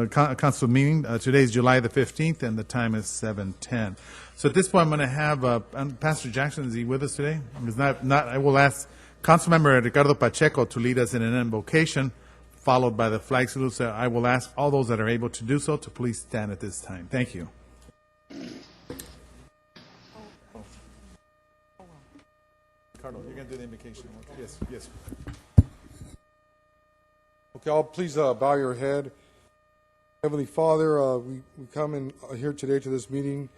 council meeting. Today is July the 15th, and the time is 7:10. So at this point, I'm going to have Pastor Jackson. Is he with us today? If not, I will ask Councilmember Ricardo Pacheco to lead us in an invocation, followed by the flag salute. So I will ask all those that are able to do so to please stand at this time. Thank you. Ricardo, you're going to do the invocation. Yes, yes. Okay, all please bow your head. Heavenly Father, we come in here today to this meeting.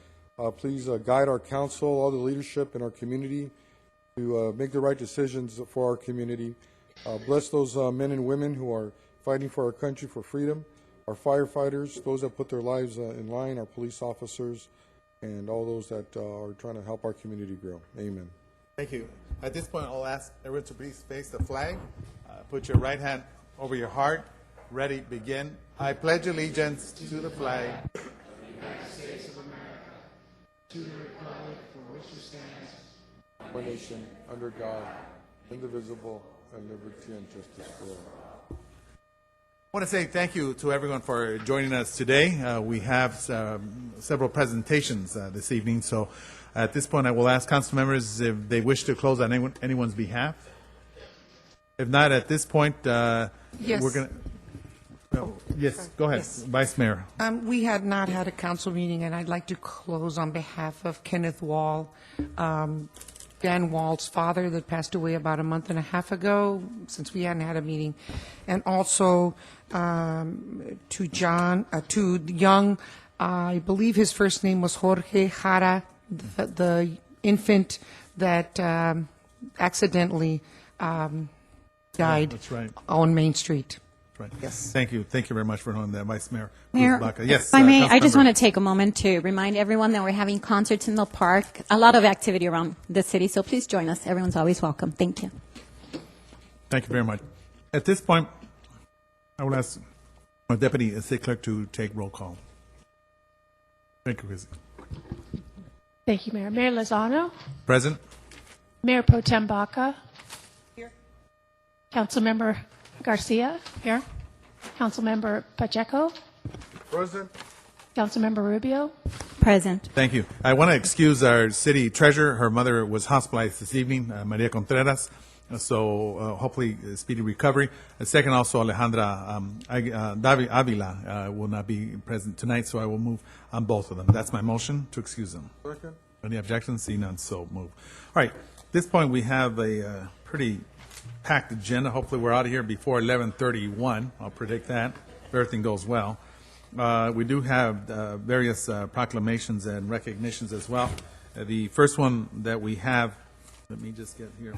Please guide our council, all the leadership in our community to make the right decisions for our community. Bless those men and women who are fighting for our country for freedom, our firefighters, those that put their lives in line, our police officers, and all those that are trying to help our community grow. Amen. Thank you. At this point, I'll ask everyone to please face the flag. Put your right hand over your heart. Ready, begin. I pledge allegiance to the flag of the United States of America, to the republic for which it stands, One nation, under God, indivisible, and liberty and justice for all. I want to say thank you to everyone for joining us today. We have several presentations this evening, so at this point I will ask council members if they wish to close on anyone's behalf. If not, at this point, Yes. we're going to... yes, go ahead, Yes. Vice Mayor. We had not had a council meeting, and I'd like to close on behalf of Kenneth Wall, Dan Wall's father that passed away about a month and a half ago, since we hadn't had a meeting, and also to young, I believe his first name was Jorge Jara, the infant that accidentally died That's right. on Main Street. Right. Yes. Thank you. Thank you very much for knowing that, Vice Mayor. Mayor, Kuzbaka. Yes, if I may, I just Councilmember. want to take a moment to remind everyone that we're having concerts in the park, a lot of activity around the city, so please join us. Everyone's always welcome. Thank you. Thank you very much. At this point, I will ask our Deputy City Clerk to take roll call. Thank you, Chrissy. Thank you, Mayor. Mayor Lozano, Present? Mayor Pro Tem Baca. Here. Councilmember Garcia. Here. Councilmember Pacheco. President. Councilmember Rubio. Present. Thank you. I want to excuse our city treasurer. Her mother was hospitalized this evening, Maria Contreras. So hopefully speedy recovery. Second, also Alejandra Avila will not be present tonight, so I will move on both of them. That's my motion to excuse them. Second. Any objections? See none, so move. All right. At this point, we have a pretty packed agenda. Hopefully, we're out of here before 11:31. I'll predict that if everything goes well. We do have various proclamations and recognitions as well. The first one that we have, let me just get here.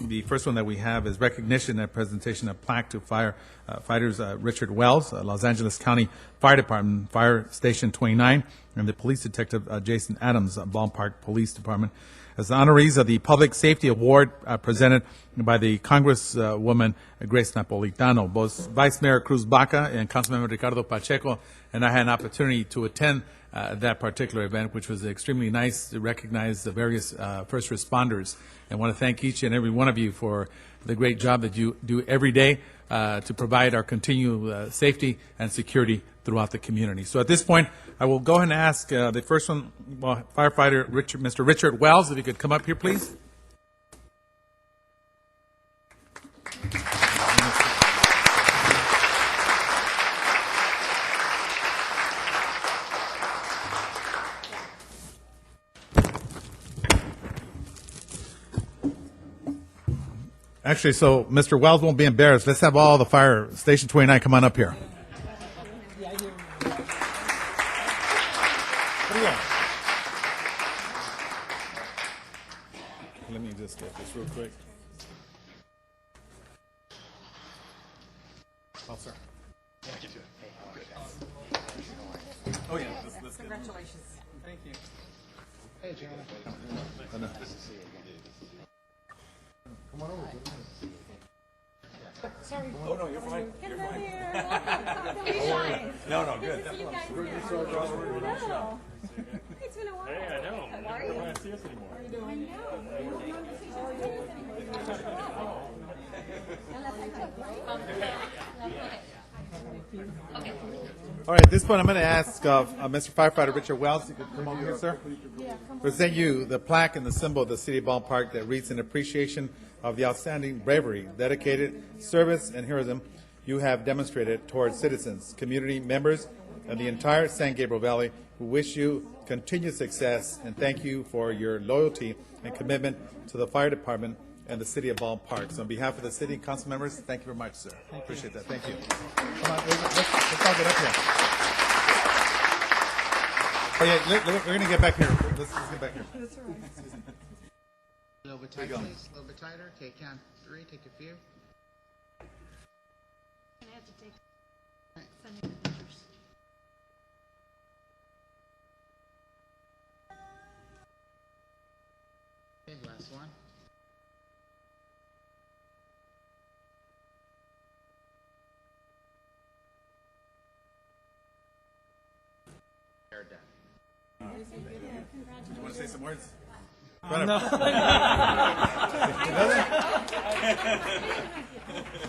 The first one that we have is recognition and presentation of plaque to firefighters Richard Wells, Los Angeles County Fire Department, Fire Station 29, and the police detective Jason Adams, Ballpark Police Department, as the honorees of the Public Safety Award presented by the Congresswoman Grace Napolitano. Both Vice Mayor Cruz Baca and Councilmember Ricardo Pacheco and I had an opportunity to attend that particular event, which was extremely nice to recognize the various first responders. And I want to thank each and every one of you for the great job that you do every day to provide our continued safety and security throughout the community. So at this point, I will go ahead and ask the first one, firefighter Mr. Richard Wells, if you could come up here, please. Actually, so Mr. Wells won't be embarrassed. Let's have all the fire station 29 come on up here. Let me just get this real quick. Oh, sir. Oh, yeah. Let's Congratulations. Thank you. Hey, John. Come on over. Sorry. Oh, no, you're fine. Get them here. No, good. It's been a while. Hey, I know. How are You you? don't see us anymore. I know. All right, at this point, I'm going to ask Mr. Firefighter Richard Wells, you could come over here, sir. Present you the plaque and the symbol of the City of Ballpark that reads in appreciation of the outstanding bravery, dedicated service, and heroism you have demonstrated towards citizens, community members, and the entire San Gabriel Valley, who wish you continued success and thank you for your loyalty and commitment to the fire department and the City of Ballpark. So on behalf of the city and council members, thank you very much, sir. Appreciate that. Thank you. Come on, let's all get up here. Oh, yeah, we're going to get back here. Let's get back here. A little bit tighter, please. A little bit tighter. Okay, count 3. Take a few. Okay, last one. They're done. You want to say some words? No.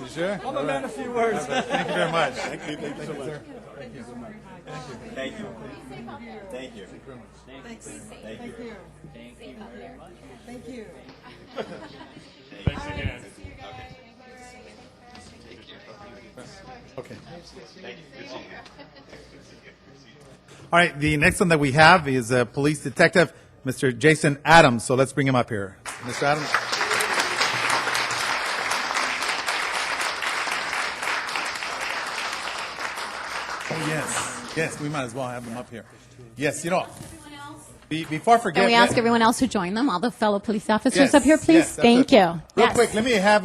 You sure? I'm a man of few words. Thank you very much. Thank you so much. Sir. Thank you. Thank you. Thank you. Thanks. Thank you. Thank you. Thanks again. Okay. All right, the next one that we have is Police Detective Mr. Jason Adams. So let's bring him up here. Mr. Adams. Oh, yes. Yes, we might as well have him up here. Yes, you know, before I forget. Can we ask everyone else to join them, all the fellow police officers Yes, up here, please? yes, Thank you. Real Yes. quick, let me have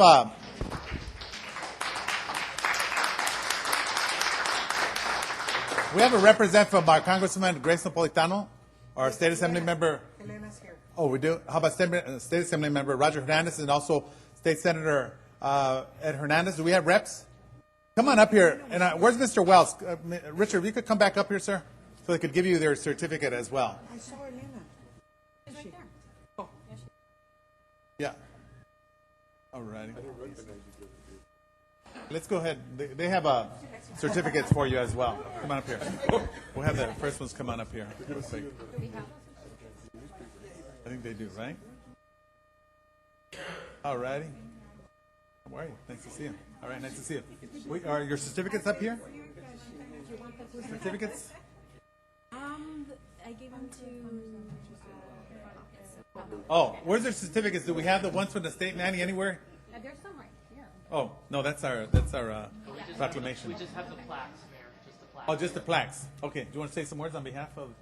we have a representative from our Congresswoman Grace Napolitano, our State Assembly member. Elena's here. Oh, we do? How about State Assembly member Roger Hernandez and also State Senator Ed Hernandez? Do we have reps? Come on up here. And where's Mr. Wells? Richard, if you could come back up here, sir, so they could give you their certificate as well. I saw Elena. Yeah. All righty. Let's go ahead. They have certificates for you as well. Come on up here. We'll have the first ones come on up here. Real quick. I think they do, right? All righty. How are you? Nice to see you. All right, nice to see you. Are your certificates up here? Certificates? I gave them to. Oh, where's their certificates? Do we have the ones from the state, Manny, anywhere? There's some right here. Oh, no, that's our proclamation. We just have the plaques, Mayor. Just the plaques. Oh, just the plaques. Okay. Do you want to say some words on behalf of?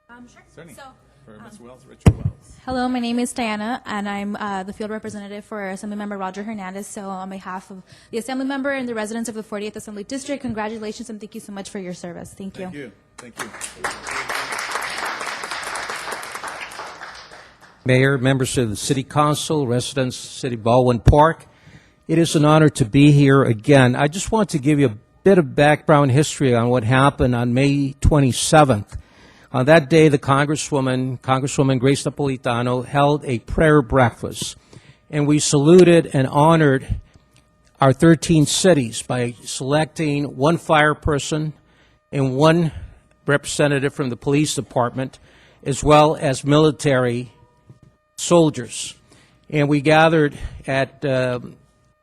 Sure. Certainly. So, For Mr. Wells, Richard Wells. hello, my name is Diana, and I'm the field representative for Assemblymember Roger Hernandez. So, on behalf of the Assemblymember and the residents of the 48th Assembly District, congratulations and thank you so much for your service. Thank you. Thank you. Thank you. Mayor, members of the City Council, residents of City Baldwin Park, it is an honor to be here again. I just want to give you a bit of background history on what happened on May 27th. On that day, the Congresswoman Grace Napolitano, held a prayer breakfast, and we saluted and honored our 13 cities by selecting one fire person and one representative from the police department, as well as military soldiers. And we gathered at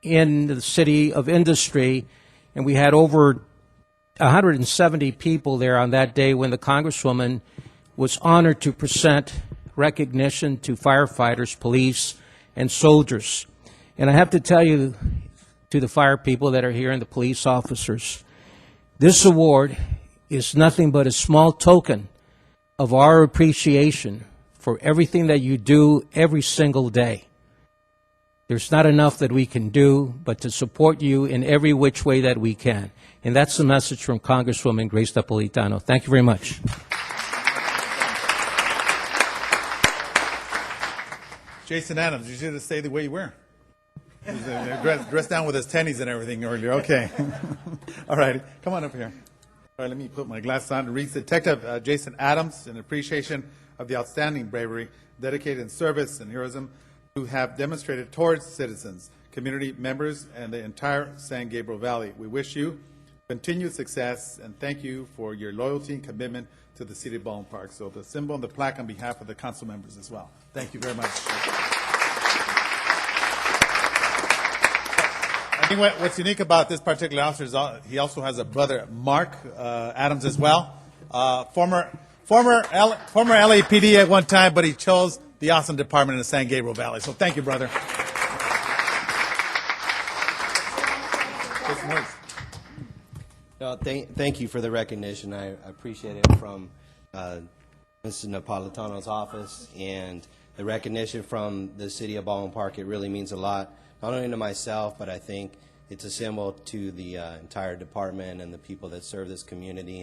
in the City of Industry, and we had over 170 people there on that day when the Congresswoman was honored to present recognition to firefighters, police, and soldiers. And I have to tell you, to the fire people that are here and the police officers, this award is nothing but a small token of our appreciation for everything that you do every single day. There's not enough that we can do but to support you in every which way that we can. And that's the message from Congresswoman Grace Napolitano. Thank you very much. Jason Adams, you should have stayed the way you were. He's dressed down with his tennies and everything earlier. Okay. All right. Come on up here. All right, let me put my glasses on. Reads Detective Jason Adams, in appreciation of the outstanding bravery, dedicated service, and heroism who have demonstrated towards citizens, community members, and the entire San Gabriel Valley. We wish you continued success, and thank you for your loyalty and commitment to the city of Baldwin Park. So the symbol and the plaque on behalf of the council members as well. Thank you very much. I think what's unique about this particular officer is he also has a brother, Mark Adams, as well. Former LAPD at one time, but he chose the awesome department in the San Gabriel Valley. So thank you, brother. No, thank you for the recognition. I appreciate it from Mr. Napolitano's office and the recognition from the city of Baldwin Park. It really means a lot, not only to myself, but I think it's a symbol to the entire department and the people that serve this community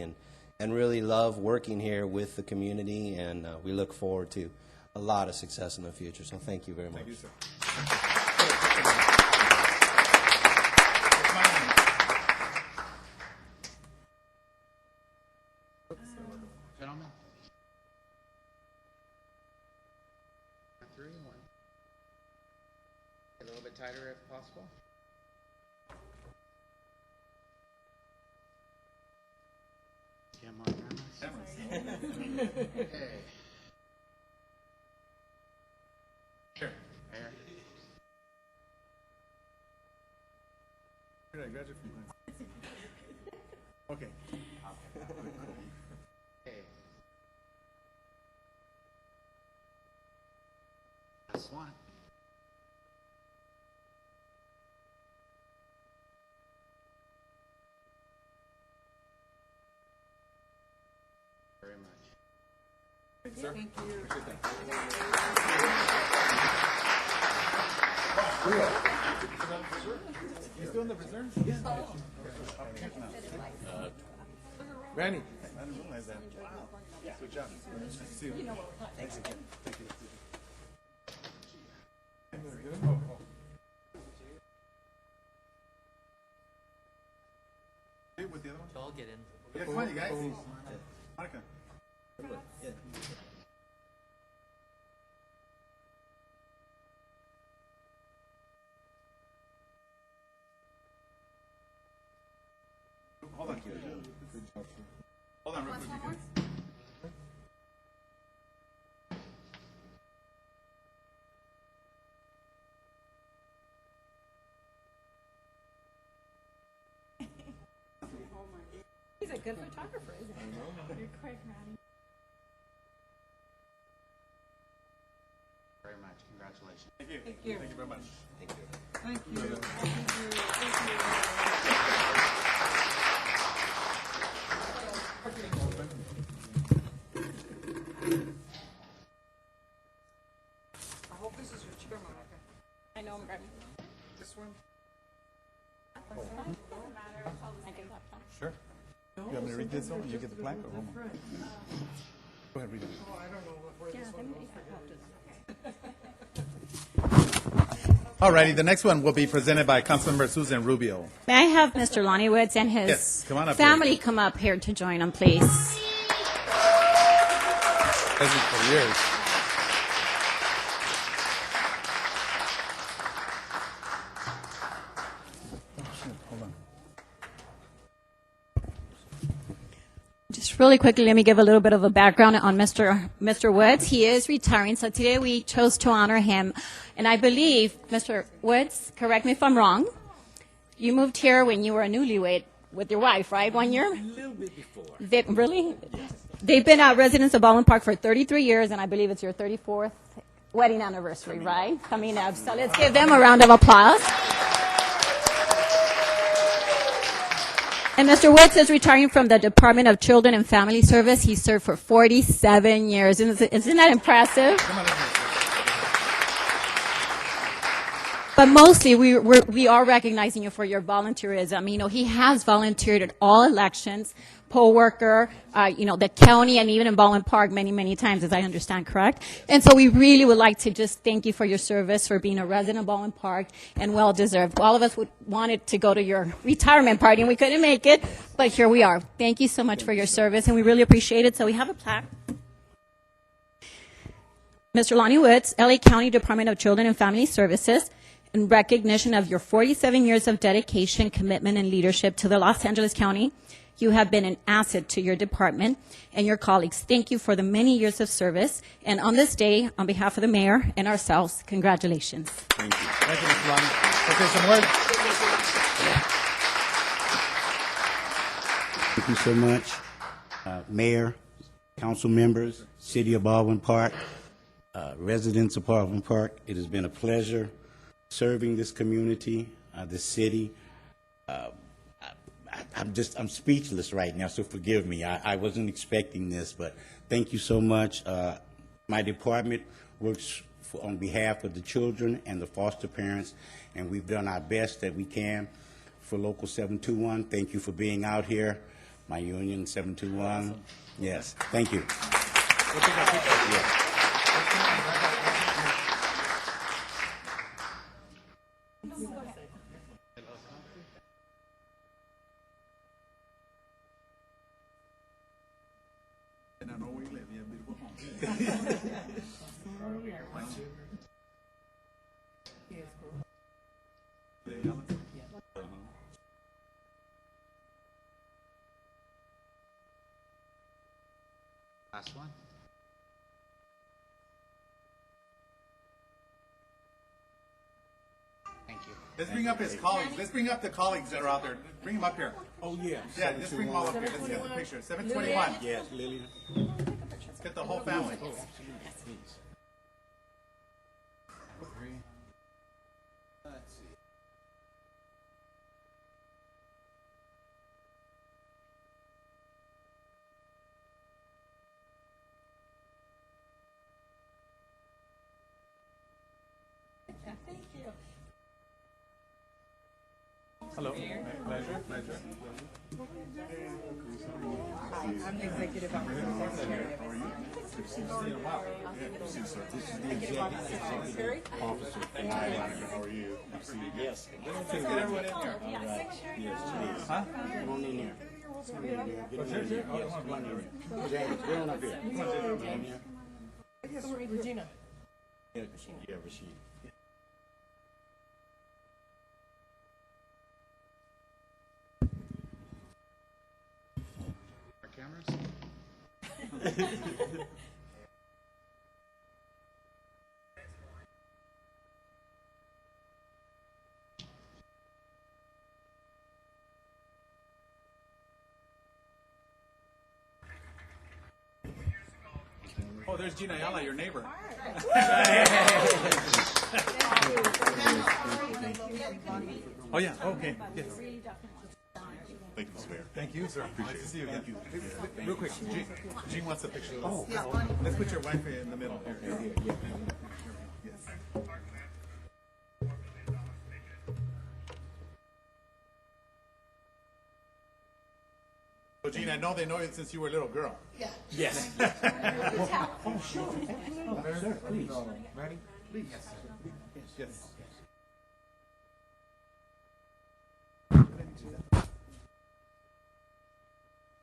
and really love working here with the community, and we look forward to a lot of success in the future. So thank you very much. Thank you, sir. Gentlemen. Three, one. A little bit tighter if possible. Okay. Here. Mayor. Where did I graduate from? Okay. Okay. Last one. Very much. You still in the reserve? Yeah. Randy. I didn't realize that. Wow. Good job. See you. Thanks again. Thank you. With the other one? I'll get in. Yeah, come on, you guys. Monica. Hold on. Hold on real quick. He's a good photographer, isn't he? You're quite proud. Very much. Congratulations. Thank you. Thank you. Thank you very much. Thank you. Thank you. Thank you. I hope this is your chair, Monica. I know I'm grabbing. This one? Sure. You want me to read this one? You get the plaque or hold on? Go ahead, read it. Oh, I don't know where this one All righty, the next one will be presented by Councilmember Susan Rubio. May I have Mr. Lonnie Woods and his Yes, come on up family come up here to join him, please? President for years. Hold on. Just really quickly, let me give a little bit of a background on Mr. Woods. He is retiring, so today we chose to honor him. And I believe, Mr. Woods, correct me if I'm wrong, you moved here when you were a newlywed with your wife, right, 1 year? A little bit before. Really? Yes. They've been residents of Baldwin Park for 33 years, and I believe it's your 34th wedding anniversary, right? Coming up. So let's give them a round of applause. And Mr. Woods is retiring from the Department of Children and Family Service. He served for 47 years. Isn't that impressive? But mostly, we are recognizing you for your volunteerism. You know, he has volunteered at all elections, poll worker, the county, and even in Baldwin Park many, many times, as I understand, correct? And so we really would like to just thank you for your service, for being a resident of Baldwin Park, and well-deserved. All of us wanted to go to your retirement party, and we couldn't make it, but here we are. Thank you so much for your service, and we really appreciate it. So we have a plaque. Mr. Lonnie Woods, LA County Department of Children and Family Services. in recognition of your 47 years of dedication, commitment, and leadership to the Los Angeles County. You have been an asset to your department and your colleagues. Thank you for the many years of service. And on this day, on behalf of the mayor and ourselves, congratulations. Thank you. Thank you, Ms. Long. Okay, some words. Thank you so much, Mayor, council members, City of Baldwin Park, residents of Baldwin Park. It has been a pleasure serving this community, this city. I'm speechless right now, so forgive me. I wasn't expecting this, but thank you so much. My department works on behalf of the children and the foster parents, and we've done our best that we can for Local 721. Thank you for being out here. My union, 721. Yes, thank you. Last one. Thank you. Let's bring up his colleagues. Let's bring up the colleagues that are out there. Bring them up here. Oh, yeah. Yeah, let's bring them all up here. Let's get the picture. 721. Yes, Lillian. Let's get the whole family. Hello. Pleasure. Pleasure. I'm the executive officer. How are you? Yes. Let's get everyone in here. All right. Yes, please. Huh? Come on in here. Get on in here. Yes, come on in here. James, get on up here. Come on here. Regina. Yeah, Rashid. Our cameras? Oh, there's Gina Ayala, your neighbor. Oh, yeah, okay. Yes. Thank you, Mr. Mayor. Thank you, sir. Nice to see you again. Real quick, Jean wants a picture of us. Oh, let's put your wife in the middle here. Yes. So, Jean, I know they know you since you were a little girl. Yes. Ready? Please. Yes.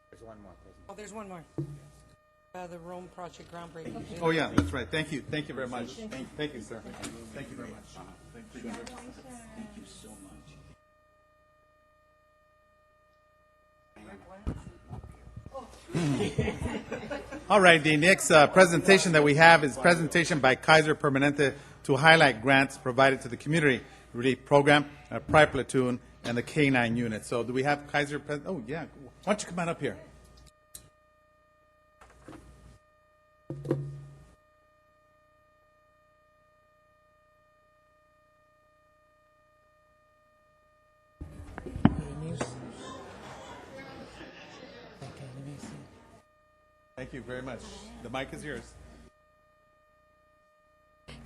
There's one more. Oh, there's one more. The Rome project groundbreaking. Oh, yeah, that's right. Thank you. Thank you very much. Thank you, sir. Thank you very much. Thank you. Thank you so much. All right, the next presentation that we have is presentation by Kaiser Permanente to highlight grants provided to the Community Relief Program, Pride Platoon, and the K-9 unit. So do we have Kaiser? Oh, yeah. Why don't you come on up here? Thank you very much. The mic is yours.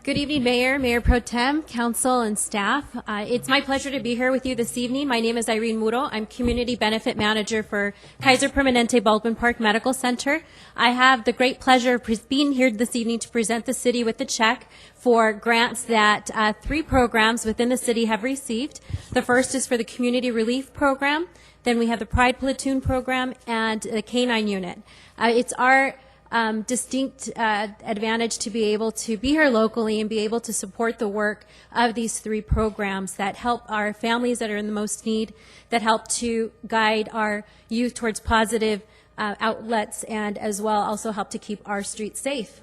Good evening, Mayor, Mayor Pro Tem, Council, and staff. It's my pleasure to be here with you this evening. My name is Irene Muro. I'm Community Benefit Manager for Kaiser Permanente Baldwin Park Medical Center. I have the great pleasure of being here this evening to present the city with a check for grants that 3 programs within the city have received. The first is for the Community Relief Program. Then we have the Pride Platoon Program and the K-9 unit. It's our distinct advantage to be able to be here locally and be able to support the work of these 3 programs that help our families that are in the most need, that help to guide our youth towards positive outlets, and as well also help to keep our streets safe.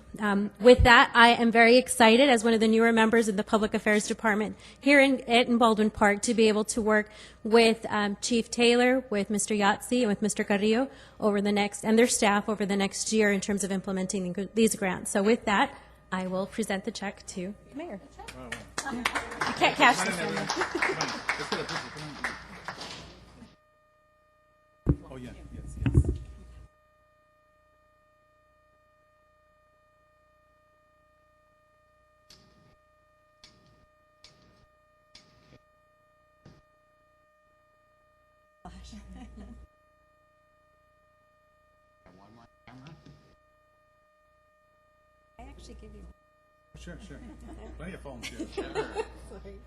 With that, I am very excited as one of the newer members of the Public Affairs Department here in Baldwin Park to be able to work with Chief Taylor, with Mr. Yahtzee, and with Mr. Carrillo and their staff over the next year in terms of implementing these grants. So with that, I will present the check to the Mayor. You can't cash this one. Oh, yeah, yes. I actually give you. Sure. Plenty of phones here. Sorry.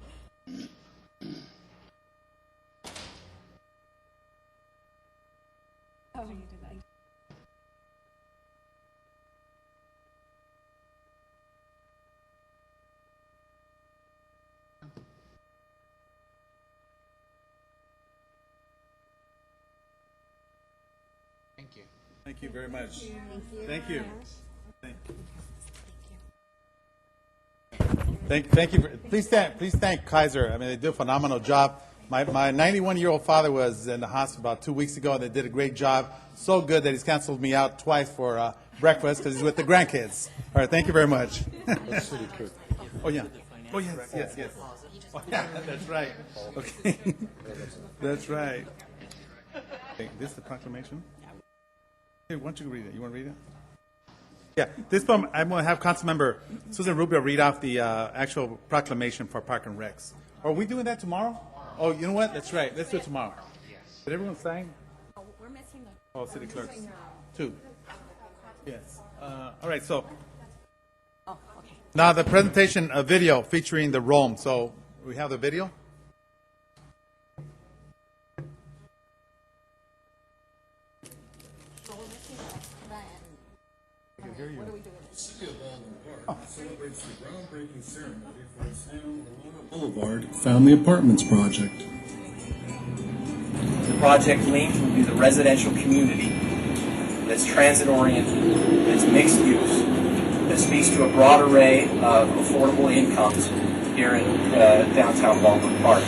Oh, you did that. Thank you. Thank you very much. Thank you. Thank you. Please thank Kaiser. I mean, they did a phenomenal job. My 91-year-old father was in the hospital about 2 weeks ago, and they did a great job. So good that he's canceled me out twice for breakfast because he's with the grandkids. All right, thank you very much. Oh, yeah. Oh, yes. Oh, yeah, that's right. Okay. That's right. Okay, this is the proclamation? Hey, why don't you read it? You want to read it? Yeah, this time I'm going to have Councilmember Susan Rubio read off the actual proclamation for Park and Recs. Are we doing that tomorrow? Oh, you know what? That's right. Let's do it tomorrow. Did everyone sign? We're missing Oh, city clerks. 2. Yes. All right, so now the presentation video featuring the Rome. So we have the video. Celebrates the groundbreaking ceremony for the San Ramon Boulevard Family Apartments project. The project linked will be the residential community that's transit-oriented, that's mixed-use, that speaks to a broad array of affordable incomes here in downtown Baldwin Park.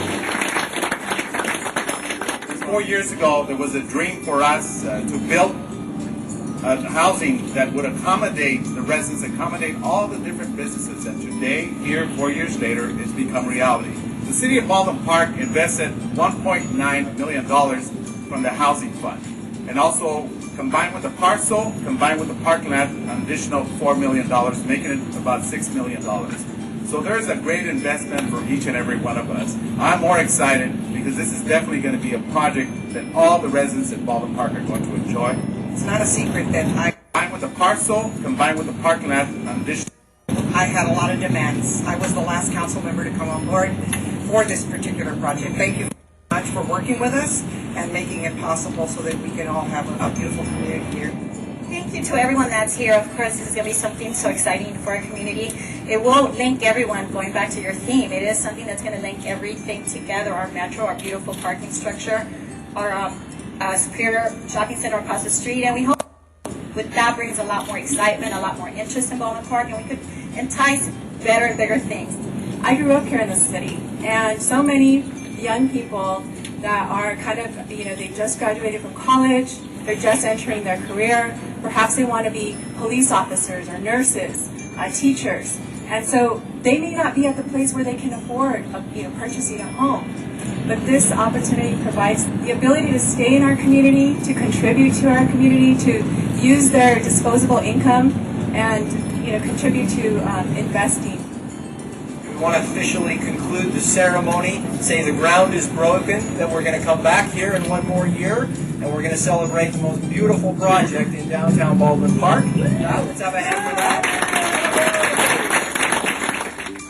4 years ago, there was a dream for us to build housing that would accommodate the residents, accommodate all the different businesses. And today, here, 4 years later, it's become reality. The City of Baldwin Park invested $1.9 million from the Housing Fund. And also, combined with the parcel, combined with the parking lot, an additional $4 million, making it about $6 million. So there's a great investment for each and every one of us. I'm more excited because this is definitely going to be a project that all the residents in Baldwin Park are going to enjoy. It's not a secret that combined with the parcel, combined with the parking lot, an additional. I had a lot of demands. I was the last council member to come on board for this particular project. Thank you very much for working with us and making it possible so that we can all have a beautiful community here. Thank you to everyone that's here. Of course, this is going to be something so exciting for our community. It will link everyone, going back to your theme. It is something that's going to link everything together, our metro, our beautiful parking structure, our Superior Shopping Center across the street, and we hope with that brings a lot more excitement, a lot more interest in Baldwin Park, and we could entice better and bigger things. I grew up here in the city, and so many young people that are kind of, they just graduated from college, they're just entering their career, perhaps they want to be police officers or nurses, teachers, and so they may not be at the place where they can afford, purchasing a home. But this opportunity provides the ability to stay in our community, to contribute to our community, to use their disposable income, and contribute to investing. We want to officially conclude the ceremony, say the ground is broken, that we're going to come back here in 1 more year, and we're going to celebrate the most beautiful project in downtown Baldwin Park. Let's have a hand for that.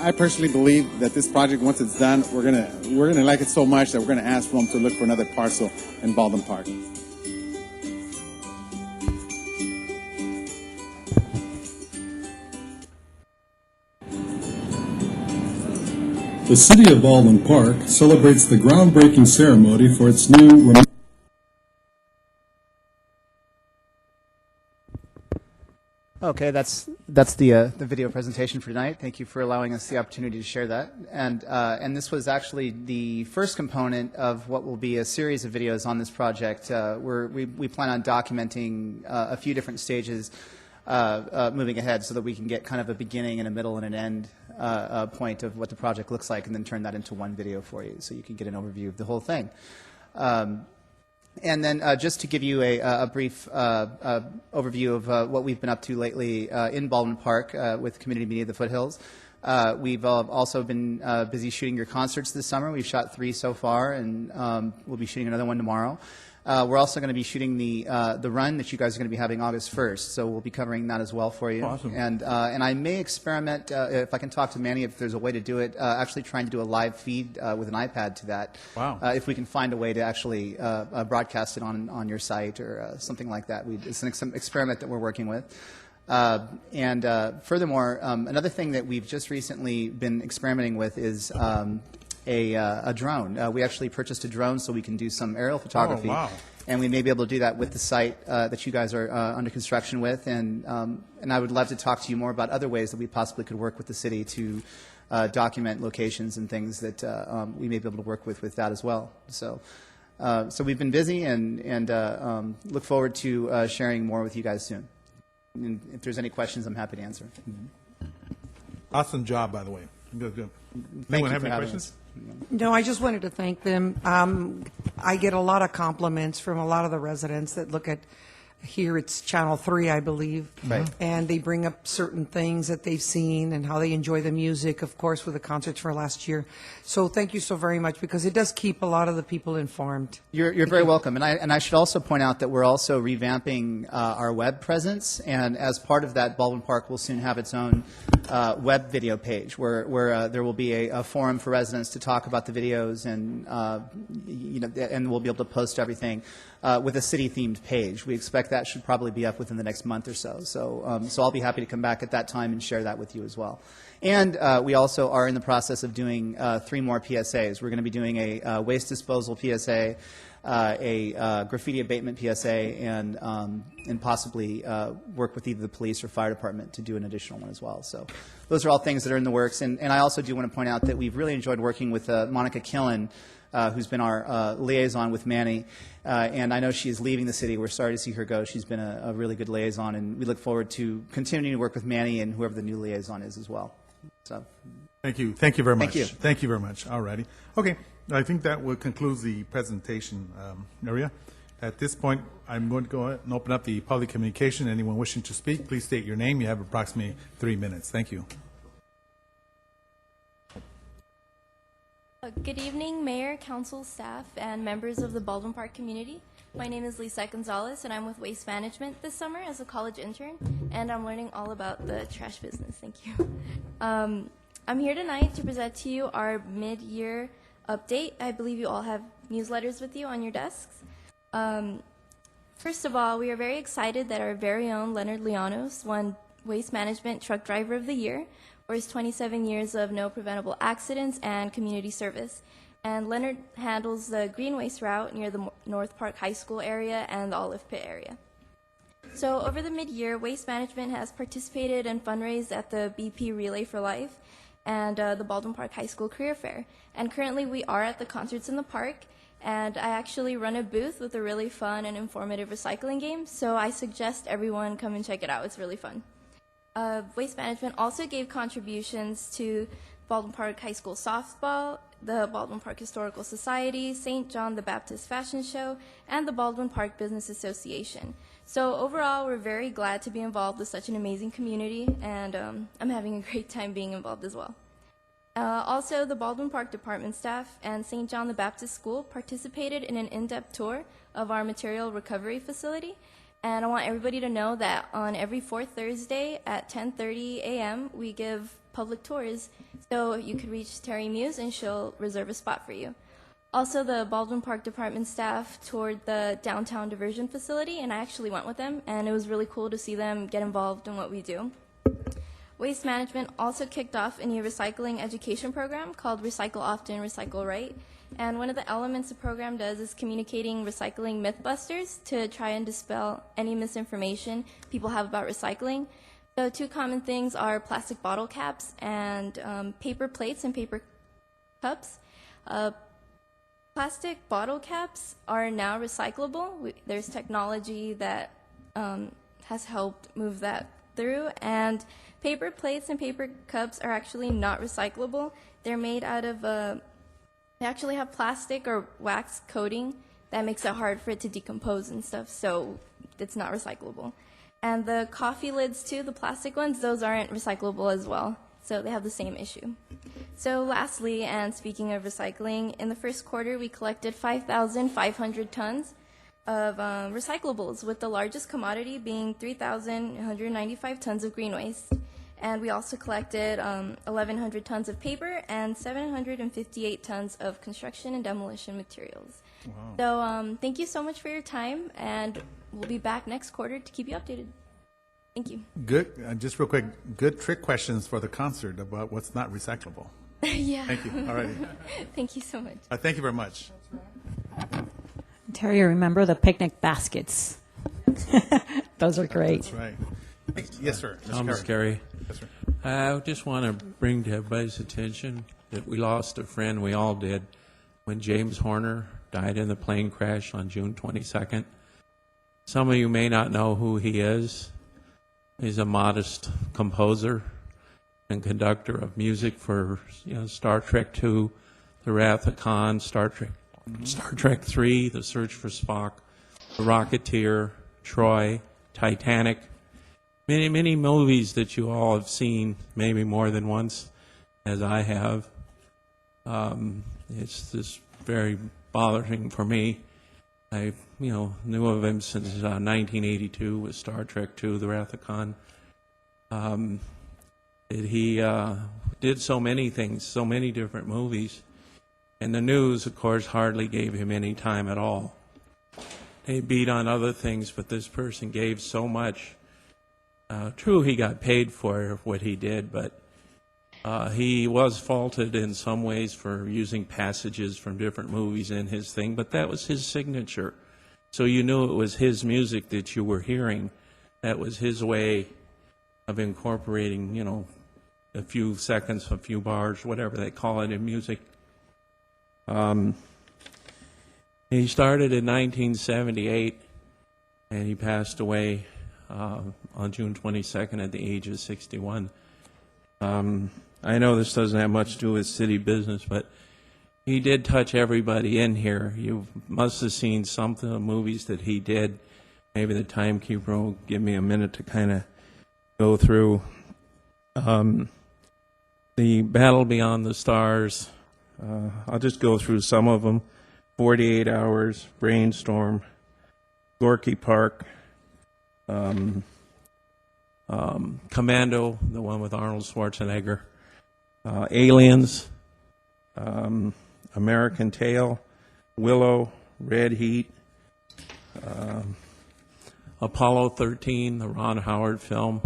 I personally believe that this project, once it's done, we're gonna like it so much that we're gonna ask Rome to look for another parcel in Baldwin Park. The City of Baldwin Park celebrates the groundbreaking ceremony for its new Okay, that's the video presentation for tonight. Thank you for allowing us the opportunity to share that. And this was actually the first component of what will be a series of videos on this project. We plan on documenting a few different stages moving ahead so that we can get kind of a beginning and a middle and an end point of what the project looks like, and then turn that into one video for you so you can get an overview of the whole thing. And then just to give you a brief overview of what we've been up to lately in Baldwin Park with Community Media of the Foothills. We've also been busy shooting your concerts this summer. We've shot 3 so far, and we'll be shooting another one tomorrow. We're also going to be shooting the run that you guys are going to be having August 1st, so we'll be covering that as well for you. Awesome. And I may experiment, if I can talk to Manny, if there's a way to do it, actually trying to do a live feed with an iPad to that. Wow. If we can find a way to actually broadcast it on your site or something like that. It's an experiment that we're working with. Furthermore, another thing that we've just recently been experimenting with is a drone. We actually purchased a drone so we can do some aerial photography. Oh, wow. And we may be able to do that with the site that you guys are under construction with. And I would love to talk to you more about other ways that we possibly could work with the city to document locations and things that we may be able to work with that as well. So we've been busy and look forward to sharing more with you guys soon. And if there's any questions, I'm happy to answer. Awesome job, by the way. Good, good. Thank Anyone you have for any having questions? us. No, I just wanted to thank them. I get a lot of compliments from a lot of the residents that look at, here it's Channel 3, I believe. Right. And they bring up certain things that they've seen and how they enjoy the music, of course, with the concerts for last year. So thank you so very much, because it does keep a lot of the people informed. You're very welcome. And I should also point out that we're also revamping our web presence. And as part of that, Baldwin Park will soon have its own web video page where there will be a forum for residents to talk about the videos, and and we'll be able to post everything with a city-themed page. We expect that should probably be up within the next month or so. So I'll be happy to come back at that time and share that with you as well. And we also are in the process of doing 3 more PSAs. We're going to be doing a waste disposal PSA, a graffiti abatement PSA, and possibly work with either the police or fire department to do an additional one as well. So those are all things that are in the works. And I also do want to point out that we've really enjoyed working with Monica Killen, who's been our liaison with Manny. And I know she is leaving the city. We're sorry to see her go. She's been a really good liaison, and we look forward to continuing to work with Manny and whoever the new liaison is as well. So, Thank you. Thank you very much. Thank you. Thank you very much. All righty. Okay. I think that will conclude the presentation area. At this point, I'm going to go ahead and open up the public communication. Anyone wishing to speak, please state your name. You have approximately 3 minutes. Thank you. Good evening, Mayor, Council, staff, and members of the Baldwin Park community. My name is Lisa Gonzalez, and I'm with Waste Management this summer as a college intern, and I'm learning all about the trash business. Thank you. I'm here tonight to present to you our mid-year update. I believe you all have newsletters with you on your desks. First of all, we are very excited that our very own Leonard Llanos won Waste Management Truck Driver of the Year for his 27 years of no preventable accidents and community service. And Leonard handles the green waste route near the North Park High School area and the Olive Pit area. So over the mid-year, Waste Management has participated and fundraised at the BP Relay for Life and the Baldwin Park High School Career Fair. And currently we are at the concerts in the park, and I actually run a booth with a really fun and informative recycling game, so I suggest everyone come and check it out. It's really fun. Waste Management also gave contributions to Baldwin Park High School softball, the Baldwin Park Historical Society, St. John the Baptist Fashion Show, and the Baldwin Park Business Association. So overall, we're very glad to be involved with such an amazing community, and I'm having a great time being involved as well. Also, the Baldwin Park Department staff and St. John the Baptist School participated in an in-depth tour of our material recovery facility. And I want everybody to know that on every 4th Thursday at 10:30 a.m., we give public tours. So you could reach Terry Muse and she'll reserve a spot for you. Also, the Baldwin Park Department staff toured the downtown diversion facility, and I actually went with them, and it was really cool to see them get involved in what we do. Waste Management also kicked off a new recycling education program called Recycle Often, Recycle Right. And one of the elements the program does is communicating recycling mythbusters to try and dispel any misinformation people have about recycling. So two common things are plastic bottle caps and paper plates and paper cups. Plastic bottle caps are now recyclable. There's technology that has helped move that through, and paper plates and paper cups are actually not recyclable. They're made out of they actually have plastic or wax coating that makes it hard for it to decompose and stuff, so it's not recyclable. And the coffee lids too, the plastic ones, those aren't recyclable as well, so they have the same issue. So lastly, and speaking of recycling, in the first quarter we collected 5,500 tons of recyclables, with the largest commodity being 3,195 tons of green waste. And we also collected 1,100 tons of paper and 758 tons of construction and demolition materials. Wow. So thank you so much for your time, and we'll be back next quarter to keep you updated. Thank you. Good. Just real quick, good trick questions for the concert about what's not recyclable. Yeah. Thank you. All righty. Thank you so much. Thank you very much. Terry, remember the picnic baskets? Those are great. That's right. Yes, sir. Mr. Thomas Carey. Carey. Yes, sir. I just want to bring to everybody's attention that we lost a friend, we all did, when James Horner died in the plane crash on June 22nd. Some of you may not know who he is. He's a modest composer and conductor of music for Star Trek II, The Wrath of Khan, Star Trek III, The Search for Spock, The Rocketeer, Troy, Titanic. Many, many movies that you all have seen, maybe more than once, as I have. It's just very bothering for me. I, knew of him since 1982 with Star Trek II, The Wrath of Khan. He did so many things, so many different movies, and the news, of course, hardly gave him any time at all. They beat on other things, but this person gave so much. True, he got paid for what he did, but he was faulted in some ways for using passages from different movies in his thing, but that was his signature. So you knew it was his music that you were hearing. That was his way of incorporating, a few seconds, a few bars, whatever they call it in music. He started in 1978, and he passed away on June 22nd at the age of 61. I know this doesn't have much to do with city business, but he did touch everybody in here. You must have seen some of the movies that he did. Maybe the timekeeper will give me a minute to kind of go through. The Battle Beyond the Stars, I'll just go through some of them. 48 Hours, Brainstorm, Gorky Park, Commando, the one with Arnold Schwarzenegger, Aliens, American Tail, Willow, Red Heat, Apollo 13, the Ron Howard film,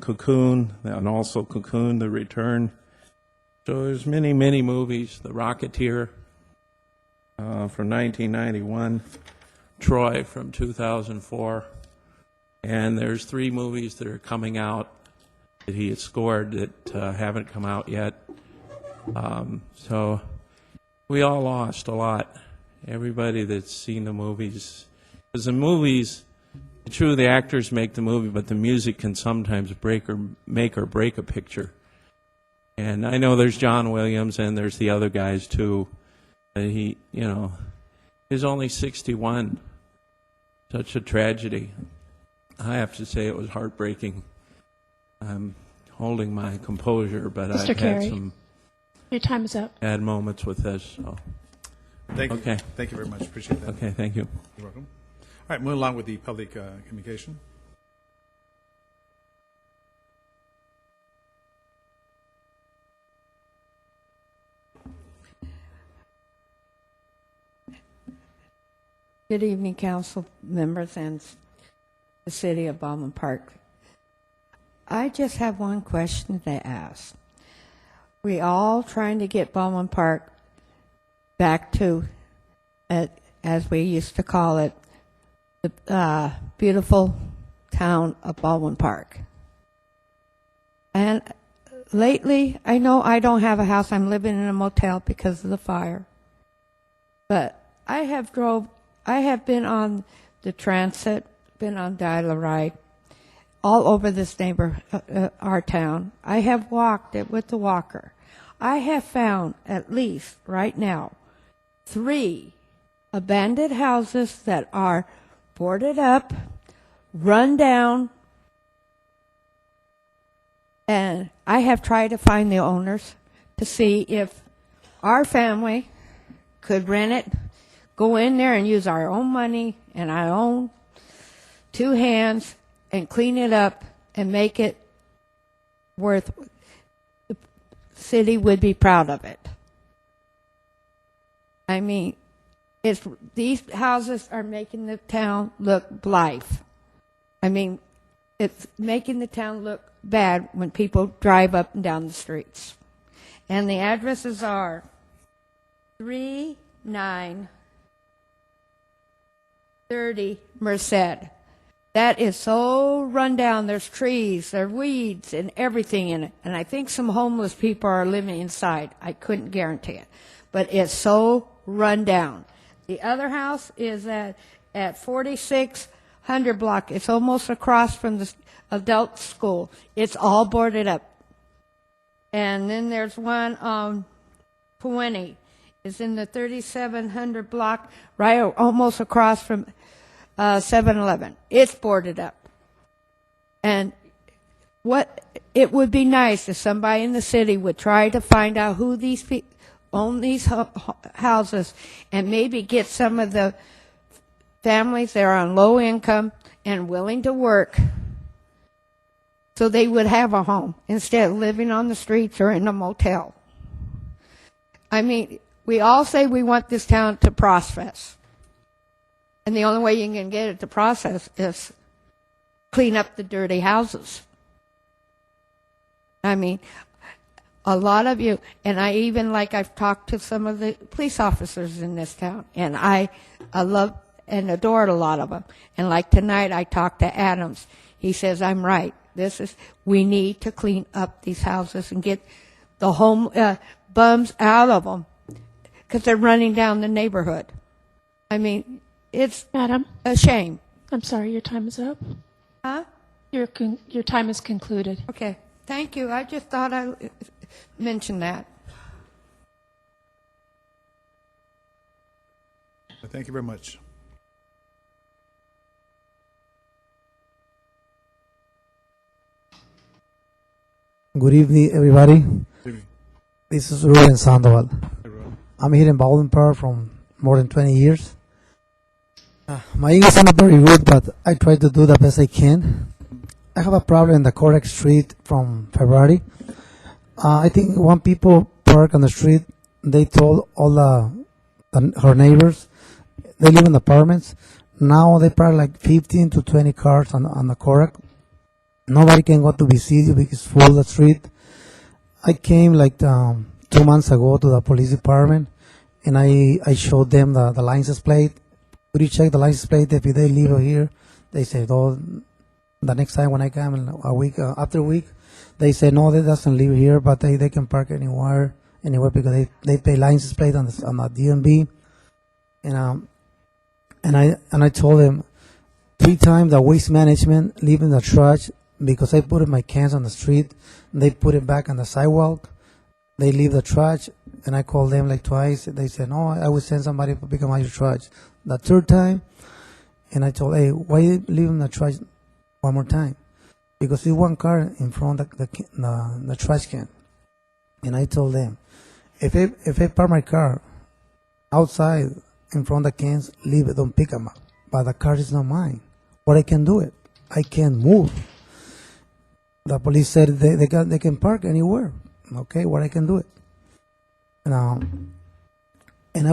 Cocoon, and also Cocoon, The Return. So there's many, many movies. The Rocketeer from 1991, Troy from 2004, and there's 3 movies that are coming out that he had scored that haven't come out yet. So we all lost a lot. Everybody that's seen the movies, because the movies, true, the actors make the movie, but the music can sometimes make or break a picture. And I know there's John Williams and there's the other guys too. And he, he's only 61. Such a tragedy. I have to say it was heartbreaking. I'm holding my composure, but Mr. I've Carey, had some your time is up. bad moments with this. So. Thank you. Okay. Thank you very much. Appreciate that. Okay, thank you. You're welcome. All right, moving along with the public communication. Good evening, council members and the city of Baldwin Park. I just have one question to ask. We all trying to get Baldwin Park back to, as we used to call it, the beautiful town of Baldwin Park. And lately, I know I don't have a house. I'm living in a motel because of the fire. But I have been on the transit, been on dial-a-ride, all over this our town. I have walked it with the walker. I have found, at least right now, 3 abandoned houses that are boarded up, run down, and I have tried to find the owners to see if our family could rent it, go in there and use our own money and our own 2 hands and clean it up and make it worth, the city would be proud of it. I mean, these houses are making the town look life. I mean, it's making the town look bad when people drive up and down the streets. And the addresses are 3930 Merced. That is so run down. There's trees, there's weeds, and everything in it. And I think some homeless people are living inside. I couldn't guarantee it. But it's so run down. The other house is at 4600 block. It's almost across from the adult school. It's all boarded up. And then there's one on Puente. It's in the 3700 block, right almost across from 7-Eleven. It's boarded up. And it would be nice if somebody in the city would try to find out who these people own these houses and maybe get some of the families that are on low income and willing to work so they would have a home instead of living on the streets or in a motel. I mean, we all say we want this town to prosper. And the only way you can get it to process is clean up the dirty houses. I mean, a lot of you, and I've talked to some of the police officers in this town, and I love and adored a lot of them. And like tonight, I talked to Adams. He says, I'm right. We need to clean up these houses and get the home bums out of them because they're running down the neighborhood. I mean, it's Madam, a shame. I'm sorry, your time is up. Huh? Your time is concluded. Okay. Thank you. I just thought I mentioned that. Thank you very much. Good evening, everybody. Good evening. This is Ruben Sandoval. I'm here in Baldwin Park from more than 20 years. My English is not very good, but I try to do the best I can. I have a problem in the correct street from February. I think when people park on the street, they told all her neighbors, they live in apartments. Now they park like 15 to 20 cars on the correct. Nobody can go to visit you because it's full the street. I came like 2 months ago to the police department, and I showed them the license plate. Could you check the license plate if they live here? They said, oh, the next time when I come after a week, they say no, they doesn't live here, but they can park anywhere because they pay license plate on the DMV. And I told them 3 times the waste management leaving the trash because I put my cans on the street, they put it back on the sidewalk, they leave the trash, and I called them like twice. They said no, I will send somebody to pick up my trash. The 3rd time, and I told, hey, why you leaving the trash one more time? Because there's one car in front of the trash can. And I told them, if I park my car outside in front of the cans, leave it, don't pick them up. But the car is not mine. What I can do it? I can't move. The police said they can park anywhere. Okay, what I can do it? And I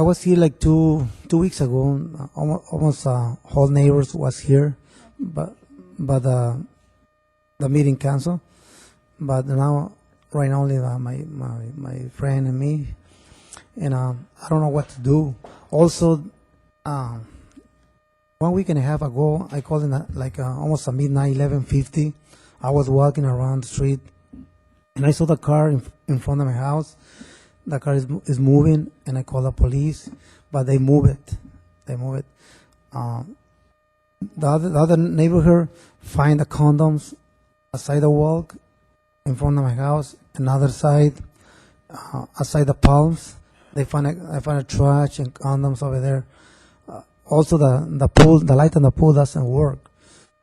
was here like two weeks ago. Almost whole neighbors was here, but the meeting canceled. But now, right now, only my friend and me, and I don't know what to do. Also, 1 week and a half ago, I called in almost at midnight, 11:50. I was walking around the street, and I saw the car in front of my house. The car is moving, and I called the police, but they move it. They move it. The other neighborhood find the condoms aside the wall in front of my house. Another side, aside the palms, I find a trash and condoms over there. Also, the pool, the light on the pool doesn't work.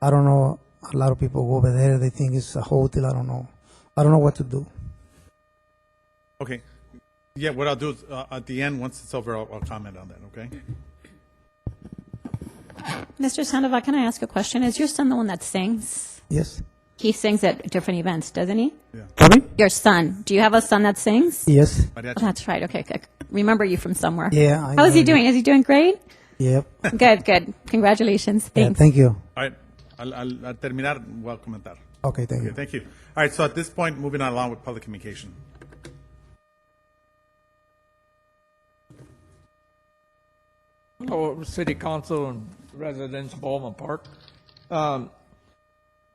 I don't know. A lot of people go over there. They think it's a hotel. I don't know. I don't know what to do. Okay. Yeah, what I'll do is, at the end, once it's over, I'll comment on that, okay? Mr. Sandoval, can I ask a question? Is your son the one that sings? Yes. He sings at different events, doesn't he? Yeah. Pardon? Your son. Do you have a son that sings? Yes. Oh, that's right. Okay, good. Remember you from somewhere. Yeah. I How is he know. doing? Is he doing great? Yep. Good, good. Congratulations. Yeah, Thanks. thank you. All right. Al terminar, voy a comentar. Okay, thank you. Thank you. All right, so at this point, moving on along with public communication. Hello, City Council and residents of Baldwin Park.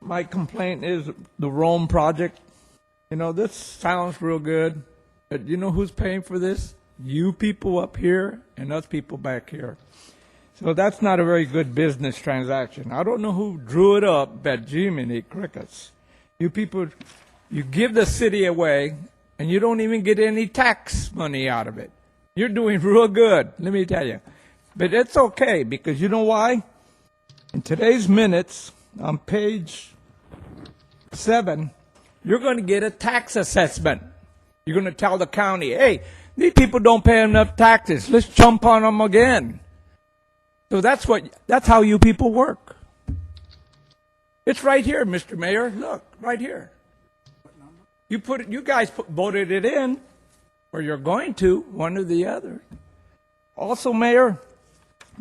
My complaint is the Rome project. You know, this sounds real good, but you know who's paying for this? You people up here and us people back here. So that's not a very good business transaction. I don't know who drew it up, but Jiminy Crickets. You people, you give the city away, and you don't even get any tax money out of it. You're doing real good, let me tell you. But it's okay, because you know why? In today's minutes, on page 7, you're going to get a tax assessment. You're going to tell the county, hey, these people don't pay enough taxes. Let's jump on them again. So that's how you people work. It's right here, Mr. Mayor. Look, right here. You guys voted it in, or you're going to, one or the other. Also, Mayor,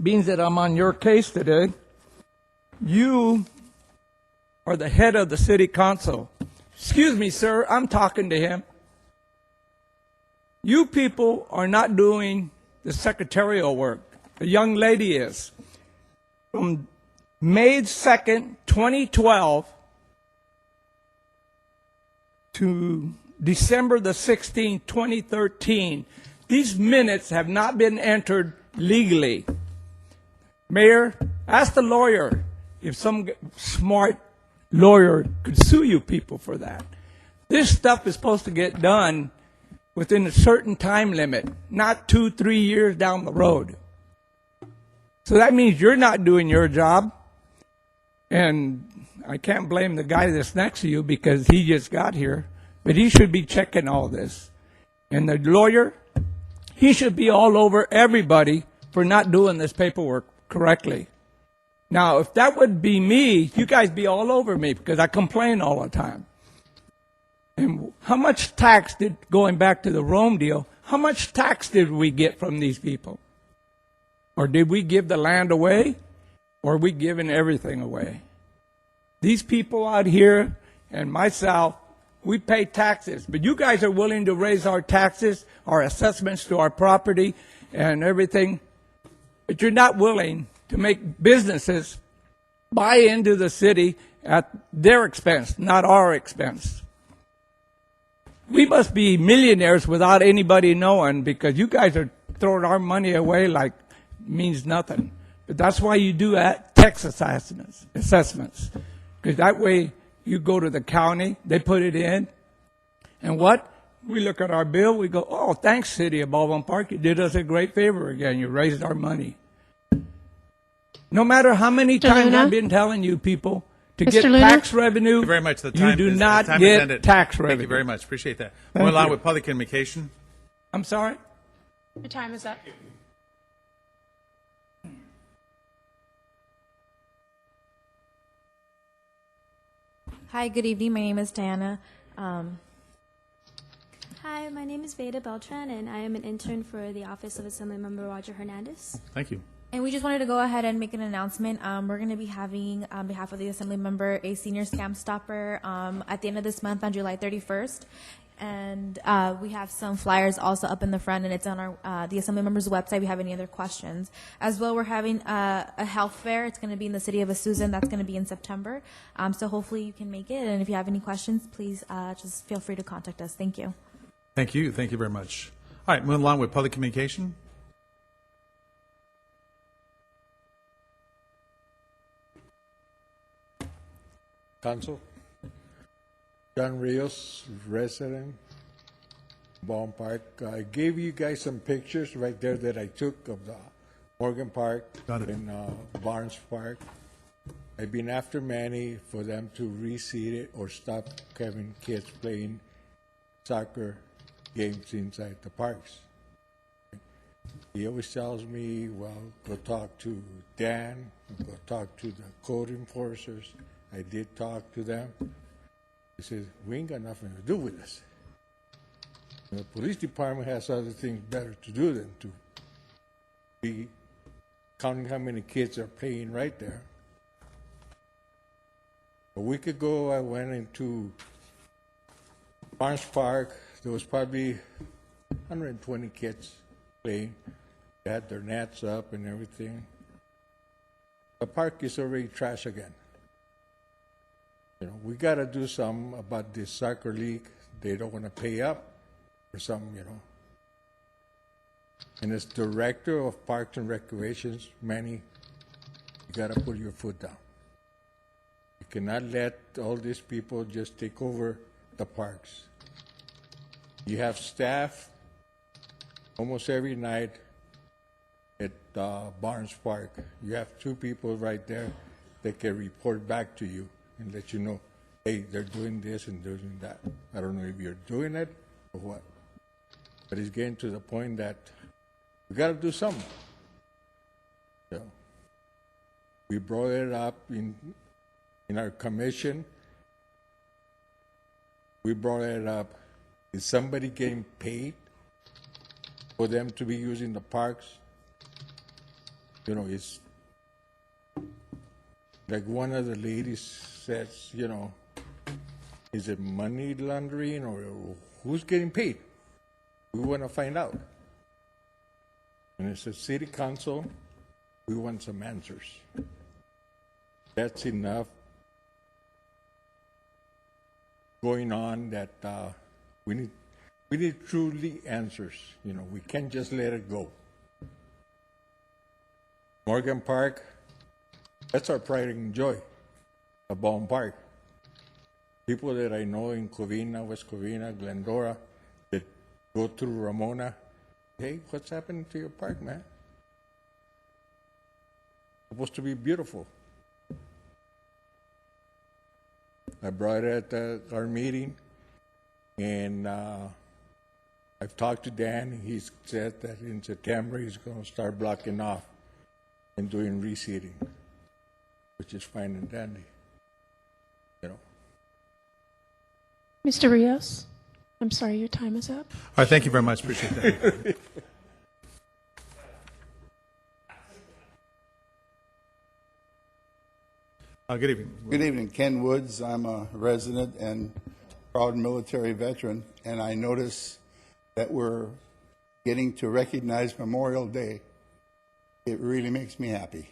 being that I'm on your case today, you are the head of the city council. Excuse me, sir, I'm talking to him. You people are not doing the secretarial work. The young lady is. From May 2nd, 2012 to December the 16th, 2013, these minutes have not been entered legally. Mayor, ask the lawyer if some smart lawyer could sue you people for that. This stuff is supposed to get done within a certain time limit, not 2-3 years down the road. So that means you're not doing your job, and I can't blame the guy that's next to you because he just got here, but he should be checking all this. And the lawyer, he should be all over everybody for not doing this paperwork correctly. Now, if that would be me, you guys be all over me because I complain all the time. And how much tax going back to the Rome deal, how much tax did we get from these people? Or did we give the land away? Or are we giving everything away? These people out here and myself, we pay taxes. But you guys are willing to raise our taxes, our assessments to our property and everything. But you're not willing to make businesses buy into the city at their expense, not our expense. We must be millionaires without anybody knowing because you guys are throwing our money away like means nothing. But that's why you do tax assessments. Because that way you go to the county, they put it in, and what? We look at our bill, we go, oh, thanks, City of Baldwin Park. You did us a great favor again. You raised our money. No matter how many times I've been telling you people to get tax revenue, Thank you very much. you do not get tax revenue. Thank you very much. Appreciate that. Moving along with public communication. I'm sorry? Your time is up. Hi, good evening. My name is Diana. Hi, my name is Veda Beltran, and I am an intern for the Office of Assemblymember Roger Hernandez. Thank you. And we just wanted to go ahead and make an announcement. We're going to be having, on behalf of the Assembly member, a senior scam stopper at the end of this month on July 31st. And we have some flyers also up in the front, and it's on our the Assembly members' website. If you have any other questions, as well, we're having a health fair. It's going to be in the city of Azusa. That's going to be in September. So hopefully you can make it. And if you have any questions, please just feel free to contact us. Thank you. Thank you. Thank you very much. All right, moving along with public communication. Council, John Rios, resident, Baldwin Park. I gave you guys some pictures right there that I took of the Morgan Park and Barnes Park. I've been after Manny for them to reseed it or stop having kids playing soccer games inside the parks. He always tells me, well, go talk to Dan, go talk to the code enforcers. I did talk to them. He says, we ain't got nothing to do with this. The police department has other things better to do than to be counting how many kids are playing right there. A week ago, I went into Barnes Park. There was probably 120 kids playing. They had their nets up and everything. The park is already trash again. You know, we got to do something about this soccer league. They don't want to pay up or something, you know. And as director of Parks and Recreations, Manny, you got to put your foot down. You cannot let all these people just take over the parks. You have staff almost every night at Barnes Park. You have 2 people right there that can report back to you and let you know, hey, they're doing this and doing that. I don't know if you're doing it or what. But it's getting to the point that we got to do something. So we brought it up in our commission. We brought it up. Is somebody getting paid for them to be using the parks? You know, it's like one of the ladies says, you know, is it money laundering or who's getting paid? We want to find out. And it's a city council, we want some answers. That's enough going on that we need truly answers. You know, we can't just let it go. Morgan Park, that's our pride and joy, the Baldwin Park. People that I know in Covina, West Covina, Glendora, that go through Ramona, hey, what's happening to your park, man? It's supposed to be beautiful. I brought it at our meeting, and I've talked to Dan. He said that in September he's going to start blocking off and doing reseeding, which is fine and dandy, you know. Mr. Rios, I'm sorry, your time is up. All right, thank you very much. Appreciate that. Good evening. Good evening. Ken Woods. I'm a resident and proud military veteran, and I notice that we're getting to recognize Memorial Day. It really makes me happy,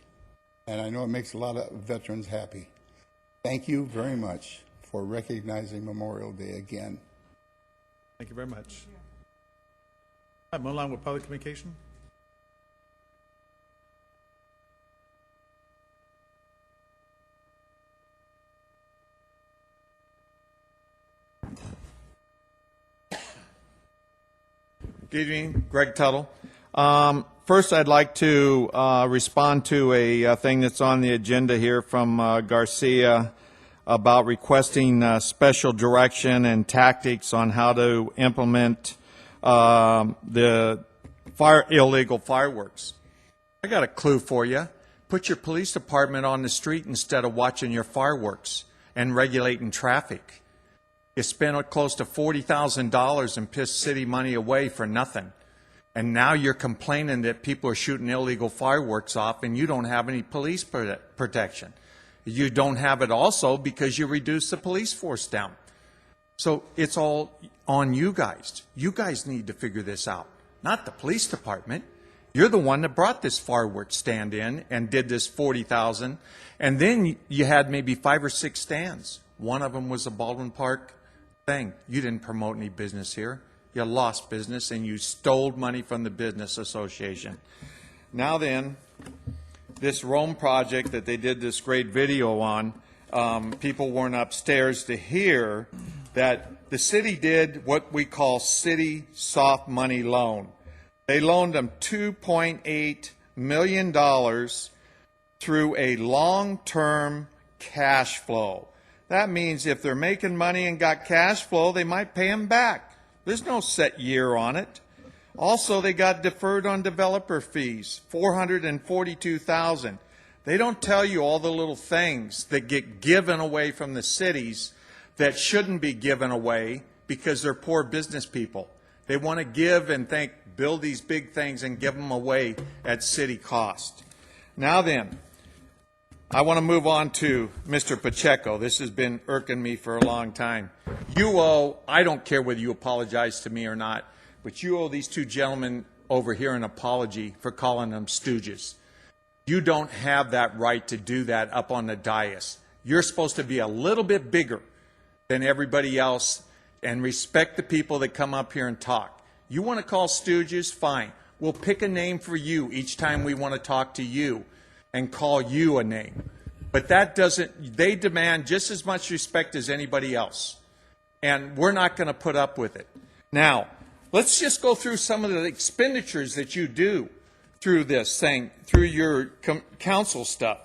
and I know it makes a lot of veterans happy. Thank you very much for recognizing Memorial Day again. Thank you very much. All right, move along with public communication. Good evening, Greg Tuttle. First, I'd like to respond to a thing that's on the agenda here from Garcia about requesting special direction and tactics on how to implement the illegal fireworks. I got a clue for you. Put your police department on the street instead of watching your fireworks and regulating traffic. You spent close to $40,000 and pissed city money away for nothing. And now you're complaining that people are shooting illegal fireworks off and you don't have any police protection. You don't have it also because you reduced the police force down. So it's all on you guys. You guys need to figure this out, not the police department. You're the one that brought this fireworks stand in and did this 40,000. And then you had maybe 5 or 6 stands. One of them was the Baldwin Park thing. You didn't promote any business here. You lost business and you stole money from the business association. Now then, this Rome project that they did this great video on, people weren't upstairs to hear that the city did what we call city soft money loan. They loaned them $2.8 million through a long-term cash flow. That means if they're making money and got cash flow, they might pay them back. There's no set year on it. Also, they got deferred on developer fees, $442,000. They don't tell you all the little things that get given away from the cities that shouldn't be given away because they're poor business people. They want to give and build these big things and give them away at city cost. Now then, I want to move on to Mr. Pacheco. This has been irking me for a long time. You owe, I don't care whether you apologize to me or not, but you owe these 2 gentlemen over here an apology for calling them stooges. You don't have that right to do that up on the dais. You're supposed to be a little bit bigger than everybody else and respect the people that come up here and talk. You want to call stooges? Fine. We'll pick a name for you each time we want to talk to you and call you a name. But that doesn't, they demand just as much respect as anybody else. And we're not going to put up with it. Now, let's just go through some of the expenditures that you do through this thing, through your council stuff.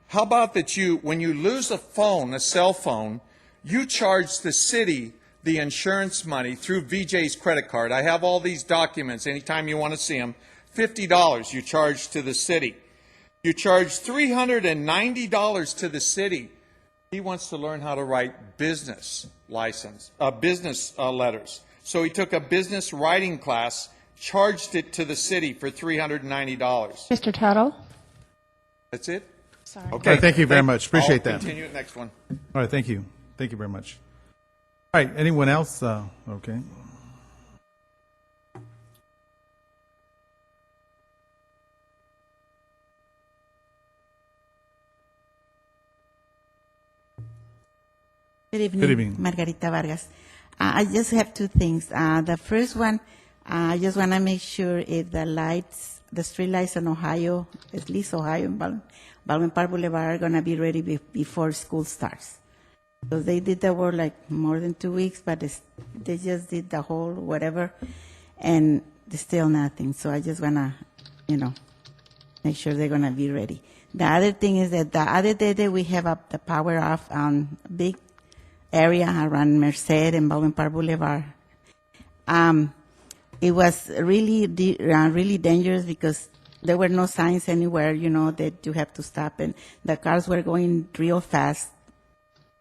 How about that when you lose a phone, a cell phone, you charge the city the insurance money through VJ's credit card. I have all these documents anytime you want to see them. $50 you charge to the city. You charge $390 to the city. He wants to learn how to write business letters. So he took a business writing class, charged it to the city for $390. Mr. Tuttle? That's it? Sorry. Okay. All right, thank you very much. Appreciate I'll that. Continue at next one. All right, thank you. Thank you very much. All right, anyone else? Okay. Good evening. Good evening. Margarita Vargas. I just have 2 things. The first one, I just want to make sure if the street lights in Ohio, at least Ohio and Baldwin Park Boulevard, are going to be ready before school starts. So they did the work like more than 2 weeks, but they just did the whole whatever, and there's still nothing. So I just want to, make sure they're going to be ready. The other thing is that the other day that we have the power off on big area around Merced and Baldwin Park Boulevard, it was really dangerous because there were no signs anywhere, that you have to stop, and the cars were going real fast.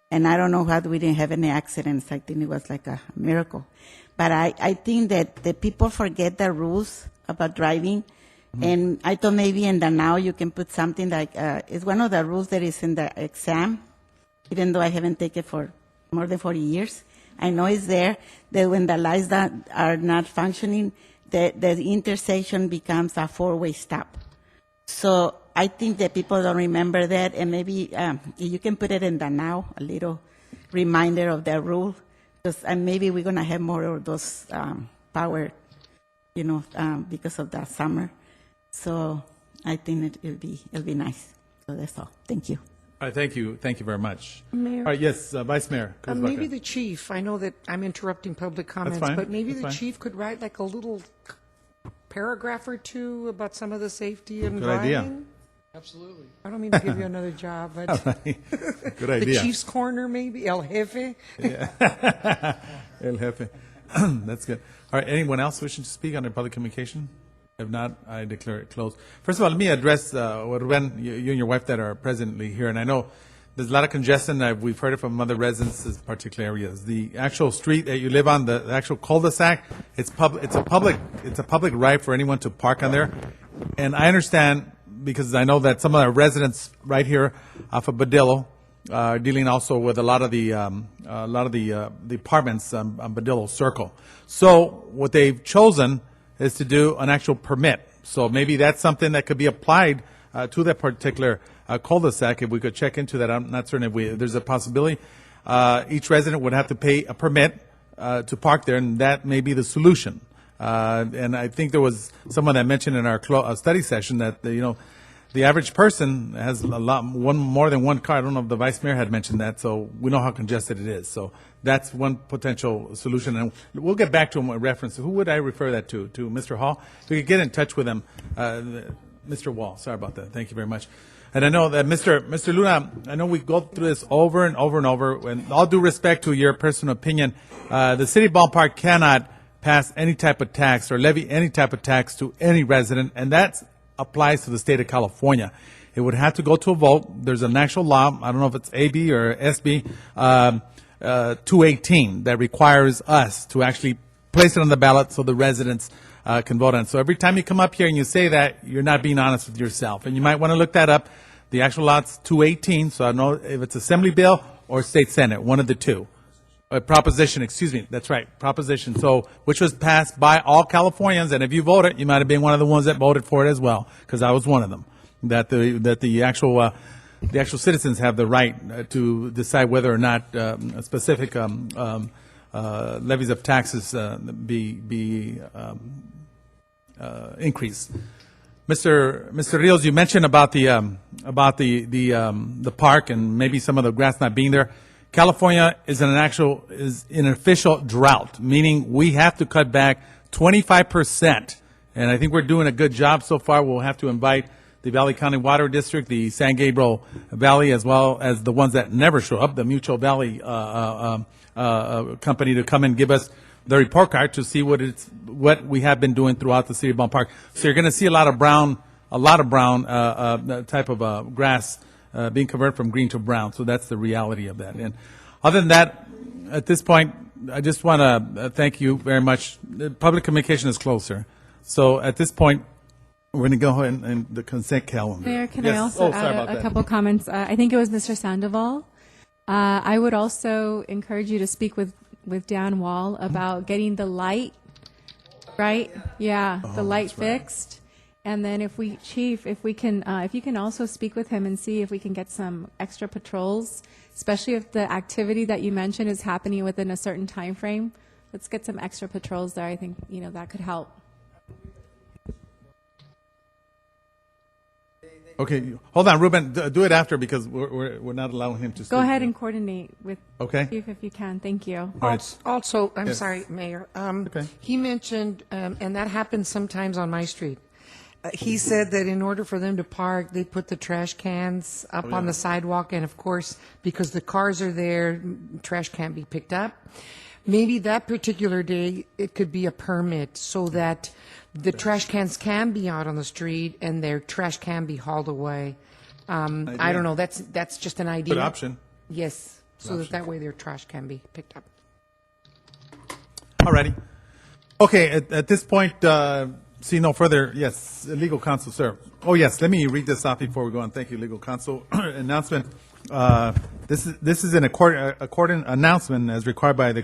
And I don't know how we didn't have any accidents. I think it was like a miracle. But I think that the people forget the rules about driving. Mm-hmm. And I thought maybe in the now you can put something like, it's one of the rules that is in the exam, even though I haven't taken it for more than 40 years. I know it's there, that when the lights are not functioning, the intersection becomes a 4-way stop. So I think that people don't remember that, and maybe you can put it in the now, a little reminder of the rule, because maybe we're going to have more of those power, because of the summer. So I think it'll be nice. So that's all. Thank you. All right, thank you. Thank you very much. Mayor? All right, yes, Vice Mayor. Maybe the chief, I know that I'm interrupting public comments, fine. but maybe That's the fine. chief could write like a little paragraph or 2 about some of the safety in Good driving. idea. Absolutely. I don't mean to give you another job, but All right. Good the idea. chief's corner, maybe El Jefe. Yeah. El Jefe. That's good. All right, anyone else wishing to speak under public communication? If not, I declare it closed. First of all, let me address Ruben, you and your wife that are presently here. And I know There's a lot of congestion. We've heard it from other residents in particular areas. The actual street that you live on, the actual cul-de-sac, it's a public right for anyone to park on there. And I understand, because I know that some of our residents right here off of Badillo are dealing also with a lot of the apartments on Badillo Circle. So what they've chosen is to do an actual permit. So maybe that's something that could be applied to that particular cul-de-sac. If we could check into that, I'm not certain if there's a possibility. Each resident would have to pay a permit to park there, and that may be the solution. And I think there was someone that mentioned in our study session that the average person has more than one car. I don't know if the vice mayor had mentioned that, so we know how congested it is. So that's one potential solution, and we'll get back to him with reference. Who would I refer that to? To Mr. Hall? If we could get in touch with him. Mr. Wall, sorry about that. Thank you very much. And I know that Mr. Luna, I know we go through this over and over and over. And all due respect to your personal opinion, the city ballpark cannot pass any type of tax or levy any type of tax to any resident, and that applies to the state of California. It would have to go to a vote. There's an actual law, I don't know if it's AB or SB, 218, that requires us to actually place it on the ballot so the residents can vote on it. So every time you come up here and you say that, you're not being honest with yourself. And you might want to look that up. The actual lot's 218, so I don't know if it's Assembly bill or State Senate, one of the two. Proposition, excuse me, that's right, proposition. So, which was passed by all Californians, and if you voted, you might have been one of the ones that voted for it as well, because I was one of them. That the actual citizens have the right to decide whether or not specific levies of taxes be increased. Mr. Rios, you mentioned about the park and maybe some of the grass not being there. California is in an official drought, meaning we have to cut back 25%. And I think we're doing a good job so far. We'll have to invite the Valley County Water District, the San Gabriel Valley, as well as the ones that never show up, the Mutual Valley company, to come and give us the report card to see what we have been doing throughout the city of Ballpark. So you're going to see a lot of brown type of grass being converted from green to brown. So that's the reality of that. And other than that, at this point, I just want to thank you very much. Public communication is closer. So at this point, we're going to go ahead and the consent calendar. Mayor, can Yes. I also sorry add about a that. couple comments? I think it was Mr. Sandoval. I would also encourage you to speak with Dan Wall about getting the light, right? Yeah, the light fixed. And then if you can also speak with him and see if we can get some extra patrols, especially if the activity that you mentioned is happening within a certain time frame. Let's get some extra patrols there. I think, that could help. Okay, hold on, Ruben. Do it after, because we're not allowing him to speak. Go ahead and coordinate with Okay. Chief if you can. Thank you. All right. Also, I'm Yes. sorry, Mayor. Okay. He mentioned, and that happens sometimes on my street. He said that in order for them to park, they put the trash cans up on the sidewalk, and of course, because the cars are there, trash can't be picked up. Maybe that particular day, it could be a permit so that the trash cans can be out on the street and their trash can be hauled away. I don't know, that's just an idea. Good option. Yes, so that way their trash can be picked up. All righty. Okay, at this point, see no further, yes, legal counsel, sir. Oh, yes, let me read this off before we go on. Thank you, legal counsel. Announcement. This is an according announcement as required by the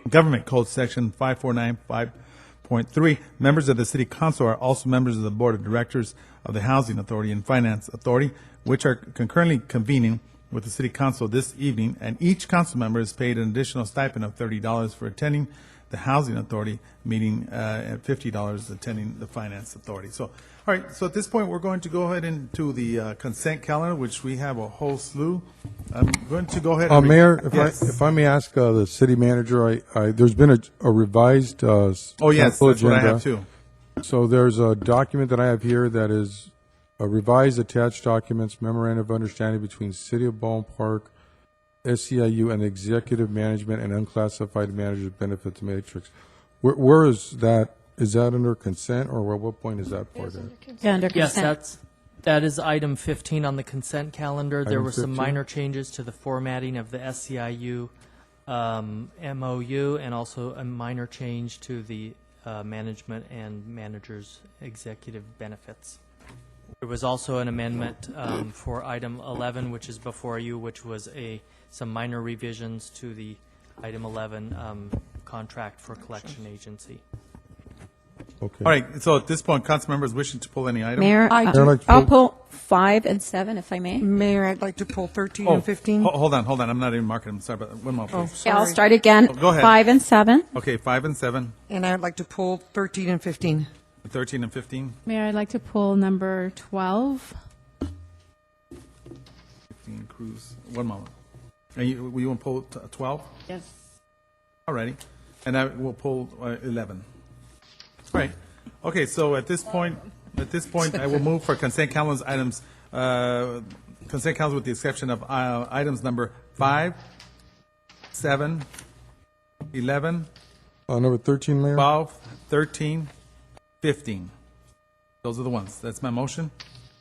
Government Code Section 5495.3. Members of the City Council are also members of the Board of Directors of the Housing Authority and Finance Authority, which are concurrently convening with the City Council this evening, and each council member is paid an additional stipend of $30 for attending the Housing Authority meeting, and $50 attending the Finance Authority. So, all right, so at this point, we're going to go ahead into the consent calendar, which we have a whole slew. I'm going to go ahead and... Mayor, Yes. if I may ask the city manager, there's been a revised Oh, yes, council that's what I agenda. have too. So there's a document that I have here that is a revised attached documents memorandum of understanding between City of Baldwin Park, SEIU, and Executive Management and Unclassified Managers Benefits Matrix. Where is that? Is that under consent, or what point is that part of? Yeah, under Yes, consent. That is item 15 on the consent calendar. There Item were some 15. minor changes to the formatting of the SCIU MOU and also a minor change to the management and managers executive benefits. There was also an amendment for item 11, which is before you, which was some minor revisions to the item 11 contract for collection agency. Okay. All right, so at this point, council members wishing to pull any item? Mayor, I'll pull 5 and 7 if I may. Mayor, I'd like to pull 13 Oh, and 15. Hold on, I'm not even marking them, sorry, but one more, Oh, please. sorry. I'll start again. Oh, go ahead. 5 and 7. Okay, 5 and 7, And I'd like to pull 13 and 15. 13 and 15, Mayor, I'd like to pull number 12. 15, Cruz, one moment. And you want to pull 12? Yes. All righty, and I will pull 11. All right, okay, so at this point, I will move for consent calendars items, consent calendars with the exception of items number 5, 7, 11, Number 13, Mayor. 12, 13, 15. Those are the ones. That's my motion.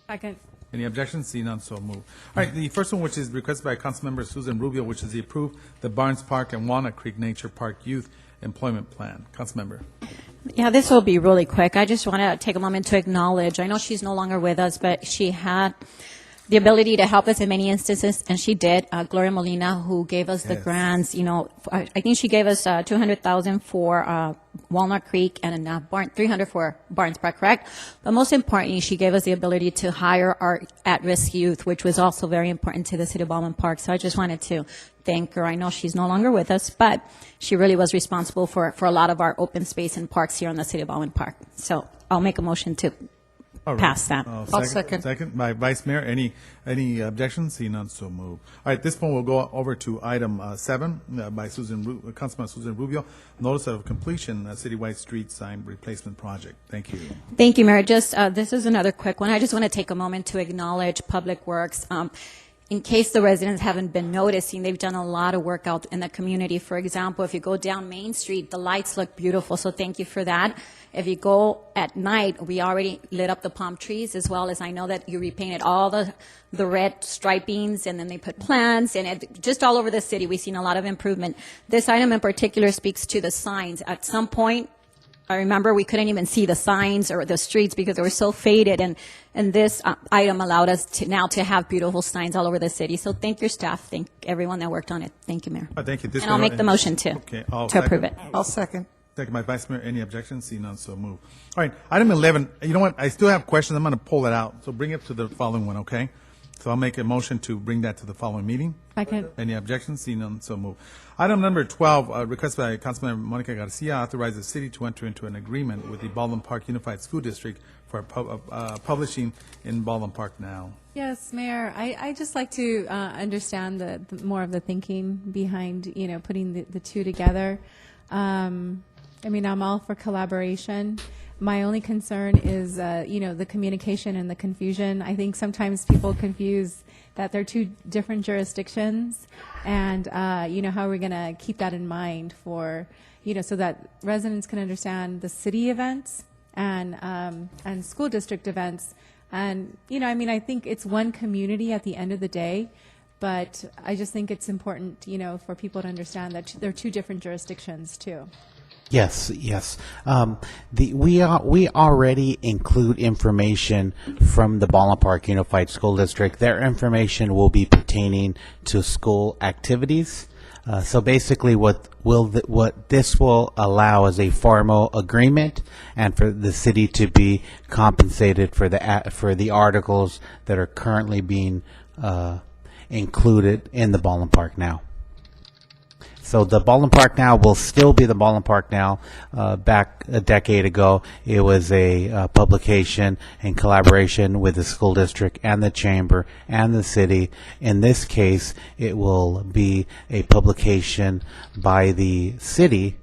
Second. Any objections? See none, so move. All right, the first one, which is requested by Councilmember Susan Rubio, which is the approve the Barnes Park and Walnut Creek Nature Park Youth Employment Plan. Councilmember. Yeah, this will be really quick. I just want to take a moment to acknowledge, I know she's no longer with us, but she had the ability to help us in many instances, and she did. Gloria Molina, who gave us the Yes. grants, I think she gave us $200,000 for Walnut Creek and enough 300 for Barnes Park, correct? But most importantly, she gave us the ability to hire our at-risk youth, which was also very important to the city of Baldwin Park. So I just wanted to thank her. I know she's no longer with us, but she really was responsible for a lot of our open space and parks here in the city of Baldwin Park. So I'll make a motion to All right. pass that. I'll second. Second by Vice Mayor. Any objections? See none, so move. All right, this one we'll go over to item 7 by Councilman Susan Rubio. Notice of completion, citywide street sign replacement project. Thank you. Thank you, Mayor. Just, this is another quick one. I just want to take a moment to acknowledge Public Works. In case the residents haven't been noticing, they've done a lot of work out in the community. For example, if you go down Main Street, the lights look beautiful, so thank you for that. If you go at night, we already lit up the palm trees, as well as I know that you repainted all the red stripings, and then they put plants, and just all over the city, we've seen a lot of improvement. This item in particular speaks to the signs. At some point, I remember we couldn't even see the signs or the streets because they were so faded, and this item allowed us to now to have beautiful signs all over the city. So thank your staff, thank everyone that worked on it. Thank you, Mayor. Thank you. This And I'll one- make the motion to Okay, to approve it. I'll second. Second by Vice Mayor. Any objections? See none, so move. All right, item 11. You know what? I still have questions. I'm going to pull it out. So bring it to the following one, okay? So I'll make a motion to bring that to the following meeting. Second. Any objections? See none, so move. Item number 12, request by Councilmember Monica Garcia, authorize the city to enter into an agreement with the Baldwin Park Unified School District for publishing in Baldwin Park Now. Yes, Mayor. I just like to understand the more of the thinking behind, putting the two together. I'm all for collaboration. My only concern is, the communication and the confusion. I think sometimes people confuse that they're two different jurisdictions, and, how are we going to keep that in mind for, so that residents can understand the city events and school district events. And, I think it's one community at the end of the day, but I just think it's important, for people to understand that they're two different jurisdictions too. Yes. We already include information from the Baldwin Park Unified School District. Their information will be pertaining to school activities. So basically, what this will allow is a formal agreement, and for the city to be compensated for the articles that are currently being included in the Baldwin Park Now. So the Baldwin Park Now will still be the Baldwin Park Now. Back a decade ago, it was a publication in collaboration with the school district and the chamber and the city. In this case, it will be a publication by the city,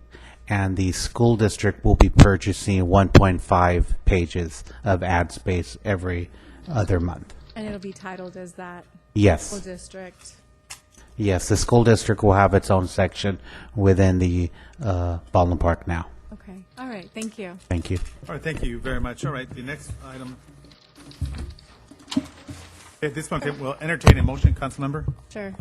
and the school district will be purchasing 1.5 pages of ad space every other month. And it'll be titled as that. Yes. School district. Yes, the school district will have its own section within the Baldwin Park Now. Okay. All right. Thank you. Thank you. All right, thank you very much. All right, the next item At this point, okay, we'll entertain a motion, Councilmember. Sure.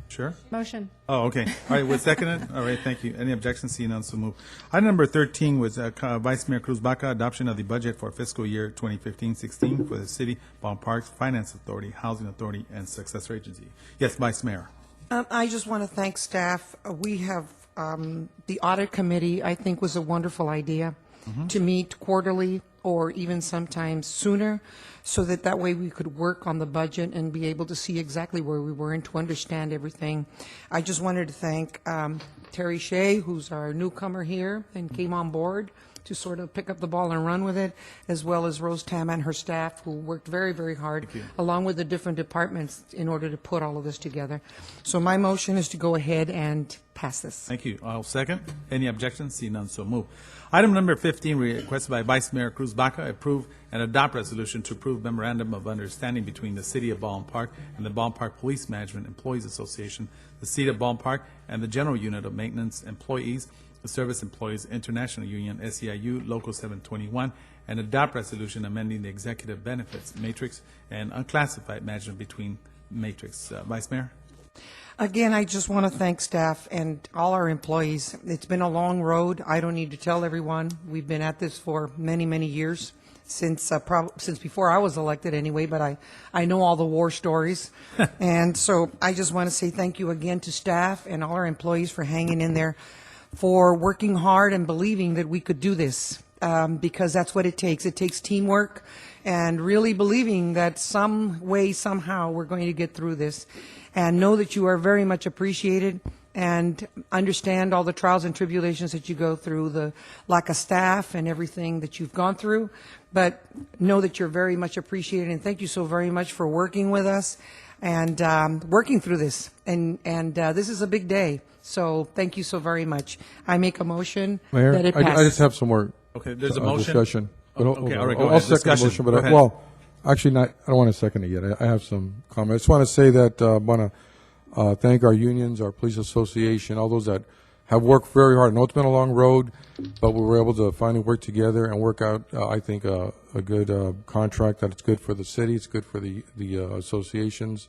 Sure? Motion. Oh, okay. All right, we'll second it. All right, thank you. Any objections? Seeing none, so move. Item number 13 was Vice Mayor Cruz Baca, adoption of the budget for fiscal year 2015-16 for the City, Ballpark Parks, Finance Authority, Housing Authority, and Successor Agency. Yes, Vice Mayor. I just want to thank staff. We have, the audit committee, I think, was a wonderful idea to meet quarterly or even sometimes sooner, so that way we could work on the budget and be able to see exactly where we were and to understand everything. I just wanted to thank Terry Shea, who's our newcomer here and came on board to sort of pick up the ball and run with it, as well as Rose Tam and her staff, who worked very, very hard, along with the different departments, in order to put all of this together. So my motion is to go ahead and pass this. Thank you. I'll second. Any objections? See none, so move. Item number 15, requested by Vice Mayor Cruz Baca, approve and adopt resolution to approve memorandum of understanding between the City of Baldwin Park and the Baldwin Park Police Management Employees Association, the City of Baldwin Park, and the General Unit of Maintenance Employees, the Service Employees International Union, SEIU, Local 721, and adopt resolution amending the executive benefits matrix and unclassified management between matrix. Vice Mayor? Again, I just want to thank staff and all our employees. It's been a long road. I don't need to tell everyone. We've been at this for many, many years, since before I was elected anyway, but I know all the war stories. And so I just want to say thank you again to staff and all our employees for hanging in there, for working hard and believing that we could do this, because that's what it takes. It takes teamwork and really believing that some way, somehow, we're going to get through this. And know that you are very much appreciated, and understand all the trials and tribulations that you go through, the lack of staff and everything that you've gone through. But know that you're very much appreciated, and thank you so very much for working with us and working through this. And this is a big day, so thank you so very much. I make a motion Mayor, that it I passes. just have some more Okay, there's a motion. discussion. Oh, okay, all right, go I'll ahead. second the Discussion. motion, but Go ahead. well, actually not, I don't want to second it yet. I have some comments. I just want to say that I want to thank our unions, our police association, all those that have worked very hard. I know it's been a long road, but we were able to finally work together and work out, I think, a good contract that it's good for the city, it's good for the associations,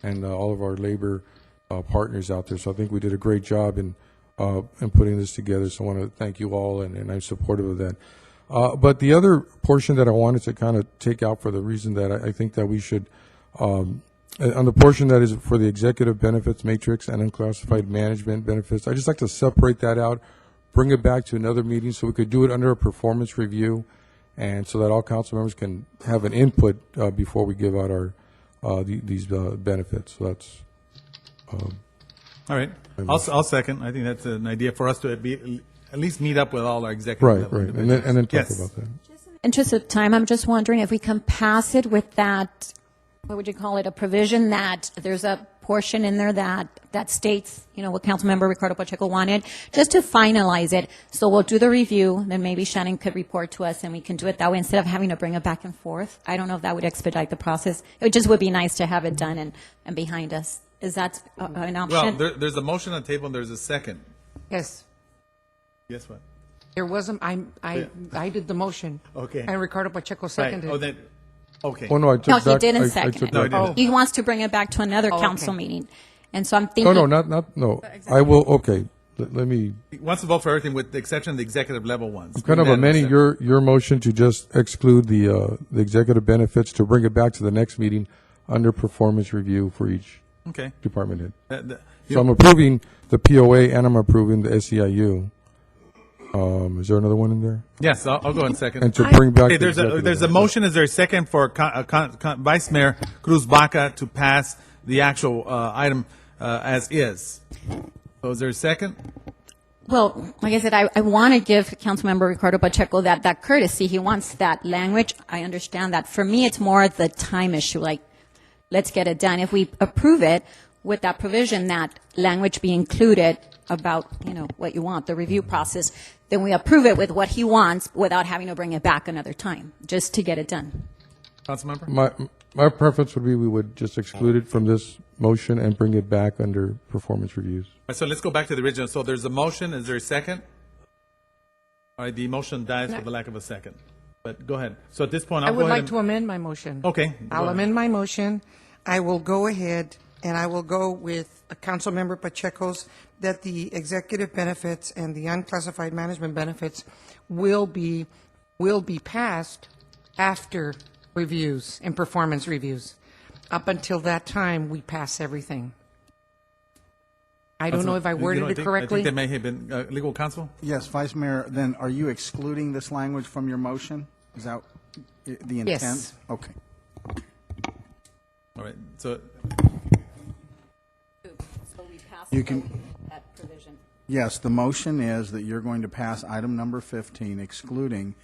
and all of our labor partners out there. So I think we did a great job in putting this together. So I want to thank you all, and I'm supportive of that. But the other portion that I wanted to kind of take out, for the reason that I think that we should, on the portion that is for the executive benefits matrix and unclassified management benefits, I just like to separate that out, bring it back to another meeting so we could do it under a performance review, and so that all council members can have an input before we give out our these benefits. So that's. All right. I'll second. I think that's an idea for us to be, at least meet up with all our executive level Right, individuals. and then talk Yes. about that. Interest of time, I'm just wondering if we can pass it with that, what would you call it, a provision that there's a portion in there that states, what Councilmember Ricardo Pacheco wanted, just to finalize it. So we'll do the review, then maybe Shannon could report to us, and we can do it that way instead of having to bring it back and forth. I don't know if that would expedite the process. It just would be nice to have it done and behind us. Is that an option? Well, there's a motion on the table and there's a second. Yes. Yes, what? There wasn't, I did the motion. Okay. And Ricardo Pacheco seconded. Oh, then, okay. Oh, no, I took No, he back- didn't I second took it. No, he back- didn't. He wants to bring it back to another Oh, council okay. meeting. And so I'm thinking. No. I will, okay, let me, He wants to vote for everything with the exception of the executive level ones. I'm kind of amending your motion to just exclude the executive benefits, to bring it back to the next meeting under performance review for each Okay. department head. So I'm approving the POA and I'm approving the SEIU. Is there another one in there? Yes, I'll go ahead and second. And to bring back. Okay, the there's a executive motion. Is there a second for Vice Mayor Cruz Baca to pass the actual item as is? So is there a second? Well, like I said, I want to give Councilmember Ricardo Pacheco that courtesy. He wants that language. I understand that. For me, it's more the time issue. Like, let's get it done. If we approve it with that provision, that language be included about, what you want, the review process, then we approve it with what he wants without having to bring it back another time, just to get it done. Councilmember? My preference would be we would just exclude it from this motion and bring it back under performance reviews. All right, so let's go back to the original. So there's a motion. Is there a second? All right, the motion dies for the lack of a second. But go ahead. So at this point, I I'll would go ahead like to amend my motion. Okay, go I'll ahead. amend my motion. I will go ahead and I will go with Councilmember Pacheco's that the executive benefits and the unclassified management benefits will be passed after reviews and performance reviews. Up until that time, we pass everything. I don't know if I worded it correctly. I think that may have been legal counsel. Yes, Vice Mayor, then are you excluding this language from your motion? Is that the intent? Yes. Okay. All right. So You can, yes, the motion is that you're going to pass item number 15, excluding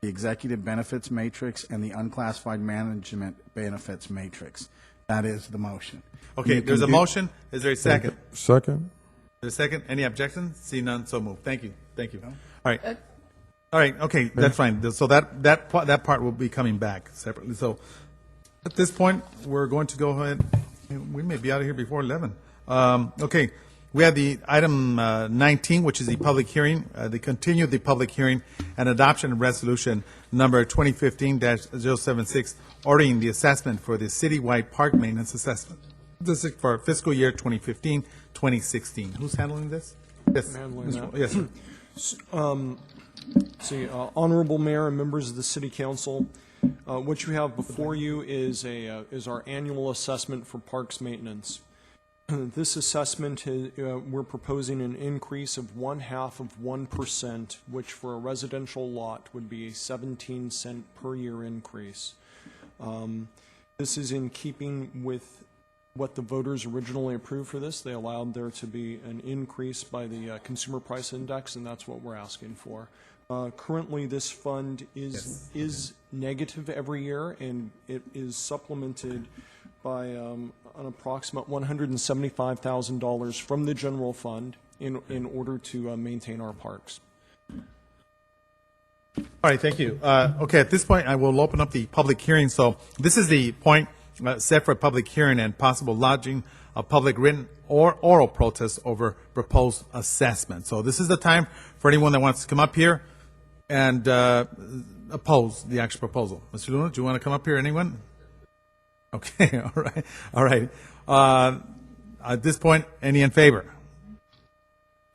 the executive benefits matrix and the unclassified management benefits matrix. That is the motion. okay, You there's can a do- motion. Is there a second? Second? There's a second. Any objections? See none. So moved. Thank you. Thank you. All right. All right. Okay, that's fine. So that part will be coming back separately. So at this point, we're going to go ahead. We may be out of here before 11. Okay. We have the item 19, which is the public hearing, the continued the public hearing and adoption of resolution number 2015-076, ordering the assessment for the citywide park maintenance assessment. This is for fiscal year 2015-2016. Who's handling this? Yes. Handling that. Yes, sir. Honorable Mayor and members of the City Council, what you have before you is our annual assessment for parks maintenance. This assessment, we're proposing an increase of 0.5%, which for a residential lot would be a 17-cent per year increase. This is in keeping with what the voters originally approved for this. They allowed there to be an increase by the Consumer Price Index, and that's what we're asking for. Currently, this fund is negative every year, and it is supplemented by an approximate $175,000 from the general fund in order to maintain our parks. All right, thank you. Okay, at this point, I will open up the public hearing. So this is the point set for public hearing and possible lodging of public written or oral protest over proposed assessment. So this is the time for anyone that wants to come up here and oppose the actual proposal. Mr. Luna, do you want to come up here? Anyone? Okay, all right, all right. At this point, any in favor?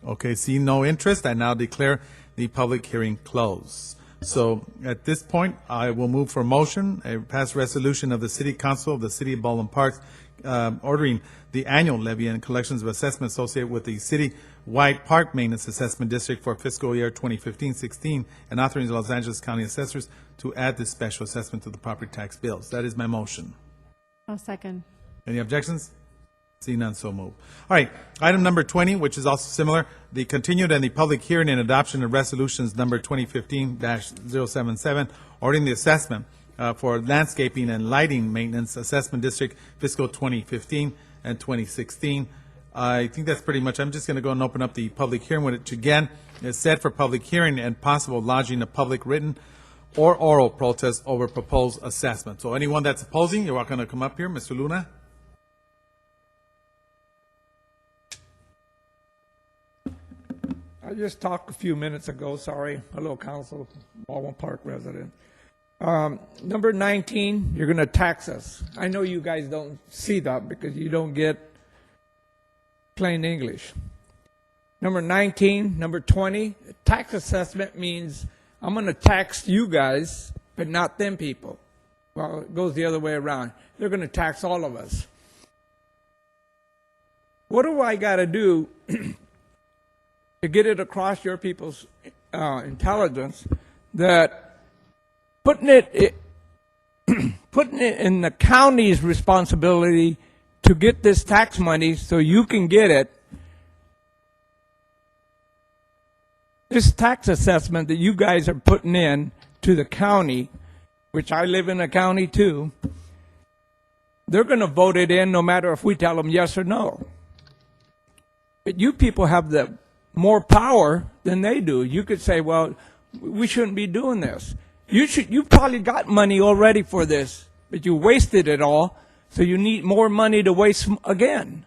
Okay, see no interest. I now declare the public hearing closed. So at this point, I will move for motion, a pass resolution of the City Council of the City of Baldwin Parks ordering the annual levy and collections of assessment associated with the city-wide park maintenance assessment district for fiscal year 2015-16 and authorizing the Los Angeles County assessors to add this special assessment to the property tax bills. That is my motion. I'll second. Any objections? See none, so move. All right, item number 20, which is also similar, the continued and the public hearing and adoption of resolutions number 2015-077, ordering the assessment for landscaping and lighting maintenance assessment district fiscal 2015 and 2016. I think that's pretty much, I'm just going to go and open up the public hearing, which again is set for public hearing and possible lodging of public written or oral protest over proposed assessment. So anyone that's opposing, you're welcome to come up here. Mr. Luna? I just talked a few minutes ago, sorry, hello council, Baldwin Park resident. Number 19, you're going to tax us. I know you guys don't see that because you don't get plain English. Number 19, number 20, tax assessment means I'm going to tax you guys, but not them people. Well, it goes the other way around. They're going to tax all of us. What do I got to do to get it across your people's intelligence that putting it in the county's responsibility to get this tax money so you can get it? This tax assessment that you guys are putting in to the county, which I live in a county too, they're going to vote it in no matter if we tell them yes or no. But you people have the more power than they do. You could say, well, we shouldn't be doing this. You probably got money already for this, but you wasted it all, so you need more money to waste again.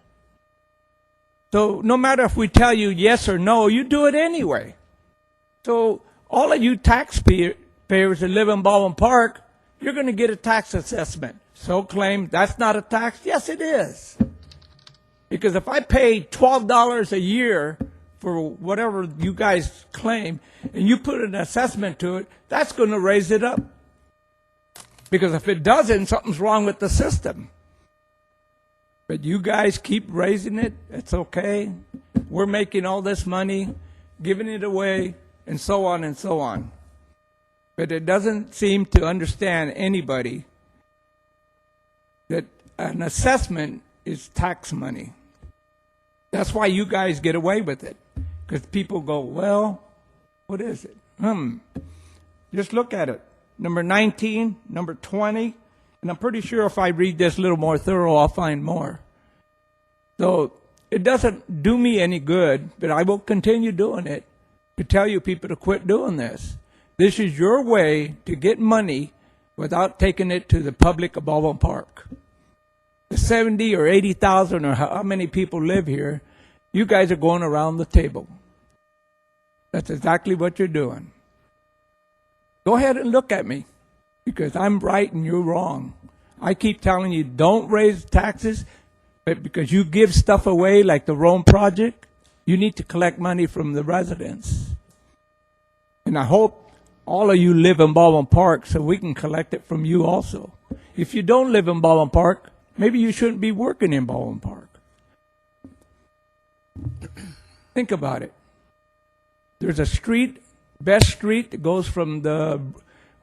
So no matter if we tell you yes or no, you do it anyway. So all of you taxpayers taxpayers that live in Baldwin Park, you're going to get a tax assessment. So claim that's not a tax. Yes, it is. Because if I pay $12 a year for whatever you guys claim, and you put an assessment to it, that's going to raise it up. Because if it doesn't, something's wrong with the system. But you guys keep raising it, it's okay. We're making all this money, giving it away, and so on and so on. But it doesn't seem to understand anybody that an assessment is tax money. That's why you guys get away with it. Because people go, well, what is it? Just look at it. Number 19, number 20, and I'm pretty sure if I read this a little more thorough, I'll find more. So it doesn't do me any good, but I will continue doing it to tell you people to quit doing this. This is your way to get money without taking it to the public of Baldwin Park. The 70 or 80,000 or how many people live here, you guys are going around the table. That's exactly what you're doing. Go ahead and look at me, because I'm right and you're wrong. I keep telling you, don't raise taxes, but because you give stuff away like the Rome Project, you need to collect money from the residents. And I hope all of you live in Baldwin Park so we can collect it from you also. If you don't live in Baldwin Park, maybe you shouldn't be working in Baldwin Park. Think about it. There's a street, Best Street, that goes from the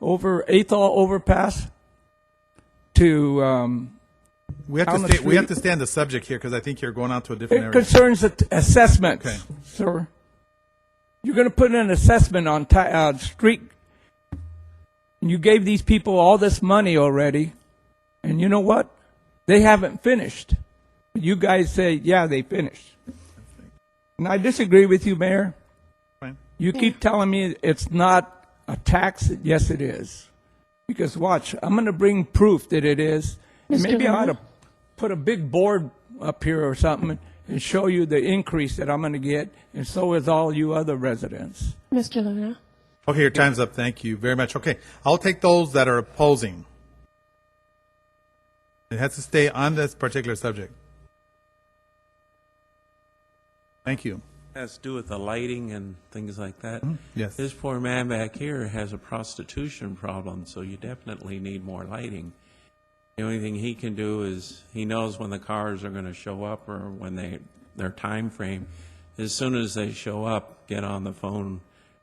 Athol overpass to We have to stay on the subject here because I think you're going on to a different it area. concerns assessments, Okay. sir. You're going to put an assessment on street. You gave these people all this money already, and you know what? They haven't finished. You guys say, yeah, they finished. And I disagree with you, Mayor. Fine. You keep telling me it's not a tax. Yes, it is. Because watch, I'm going to bring proof that it is. And Mr. maybe I ought Luna? to put a big board up here or something and show you the increase that I'm going to get, and so is all you other residents. Mr. Luna? Okay, your time's up. Thank you very much. Okay, I'll take those that are opposing. It has to stay on this particular subject. Thank you. Has to do with the lighting and things like that. Yes. This poor man back here has a prostitution problem, so you definitely need more lighting. The only thing he can do is he knows when the cars are going to show up or when their time frame. As soon as they show up, get on the phone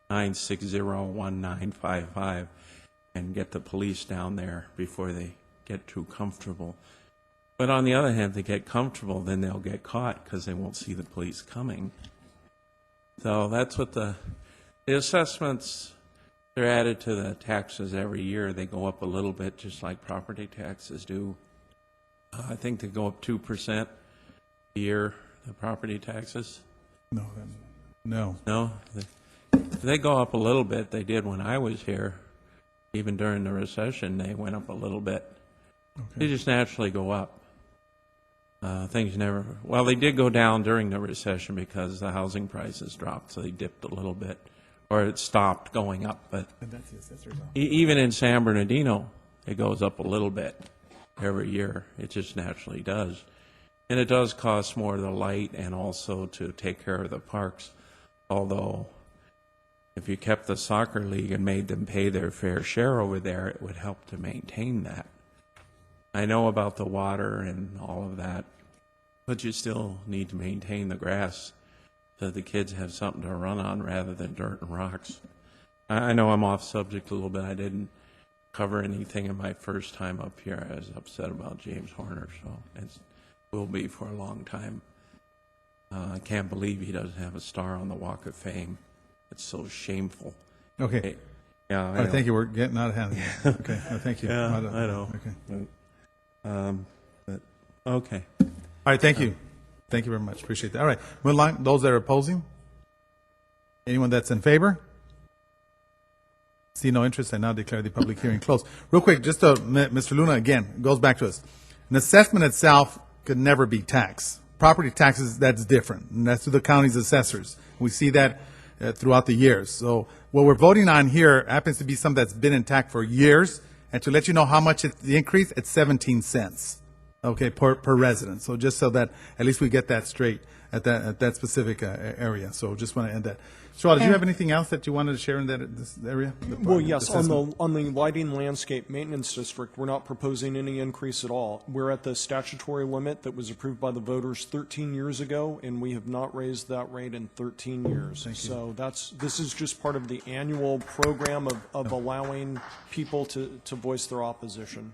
960-1955 and get the police down there before they get too comfortable. But on the other hand, if they get comfortable, then they'll get caught because they won't see the police coming. So that's what the assessments, they're added to the taxes every year. They go up a little bit, just like property taxes do. I think they go up 2% a year, the property taxes. No. No? They go up a little bit. They did when I was here. Even during the recession, they went up a little bit. Okay. They just naturally go up. Things never, well, they did go down during the recession because the housing prices dropped, so they dipped a little bit, or it stopped going up. But that's the assessor's office. even in San Bernardino, it goes up a little bit every year. It just naturally does. And it does cost more to light and also to take care of the parks. Although, if you kept the soccer league and made them pay their fair share over there, it would help to maintain that. I know about the water and all of that, but you still need to maintain the grass so the kids have something to run on rather than dirt and rocks. I know I'm off subject a little bit. I didn't cover anything in my first time up here. I was upset about James Horner, so it will be for a long time. I can't believe he doesn't have a star on the Walk of Fame. It's so shameful. Okay. Yeah, All right, thank you. We're getting out of hand. Okay. Well, thank you. Yeah, Well, I know. Okay. But, okay. All right, thank you. Thank you very much. Appreciate that. All right, move along. Those that are opposing? Anyone that's in favor? See no interest, I now declare the public hearing closed. Real quick, just to, Mr. Luna, again, goes back to us. An assessment itself could never be taxed. Property taxes, that's different, and that's to the county's assessors. We see that throughout the years. So what we're voting on here happens to be something that's been intact for years. And to let you know how much it's the increase, it's 17 cents, okay, per resident. So just so that at least we get that straight at that specific area. So just want to end that. Charlotte, do you have anything else that you wanted to share in this area? Well, yes, on assessment? the lighting landscape maintenance district, we're not proposing any increase at all. We're at the statutory limit that was approved by the voters 13 years ago, and we have not raised that rate in 13 years. So this is just part of the annual program of allowing people to voice their opposition.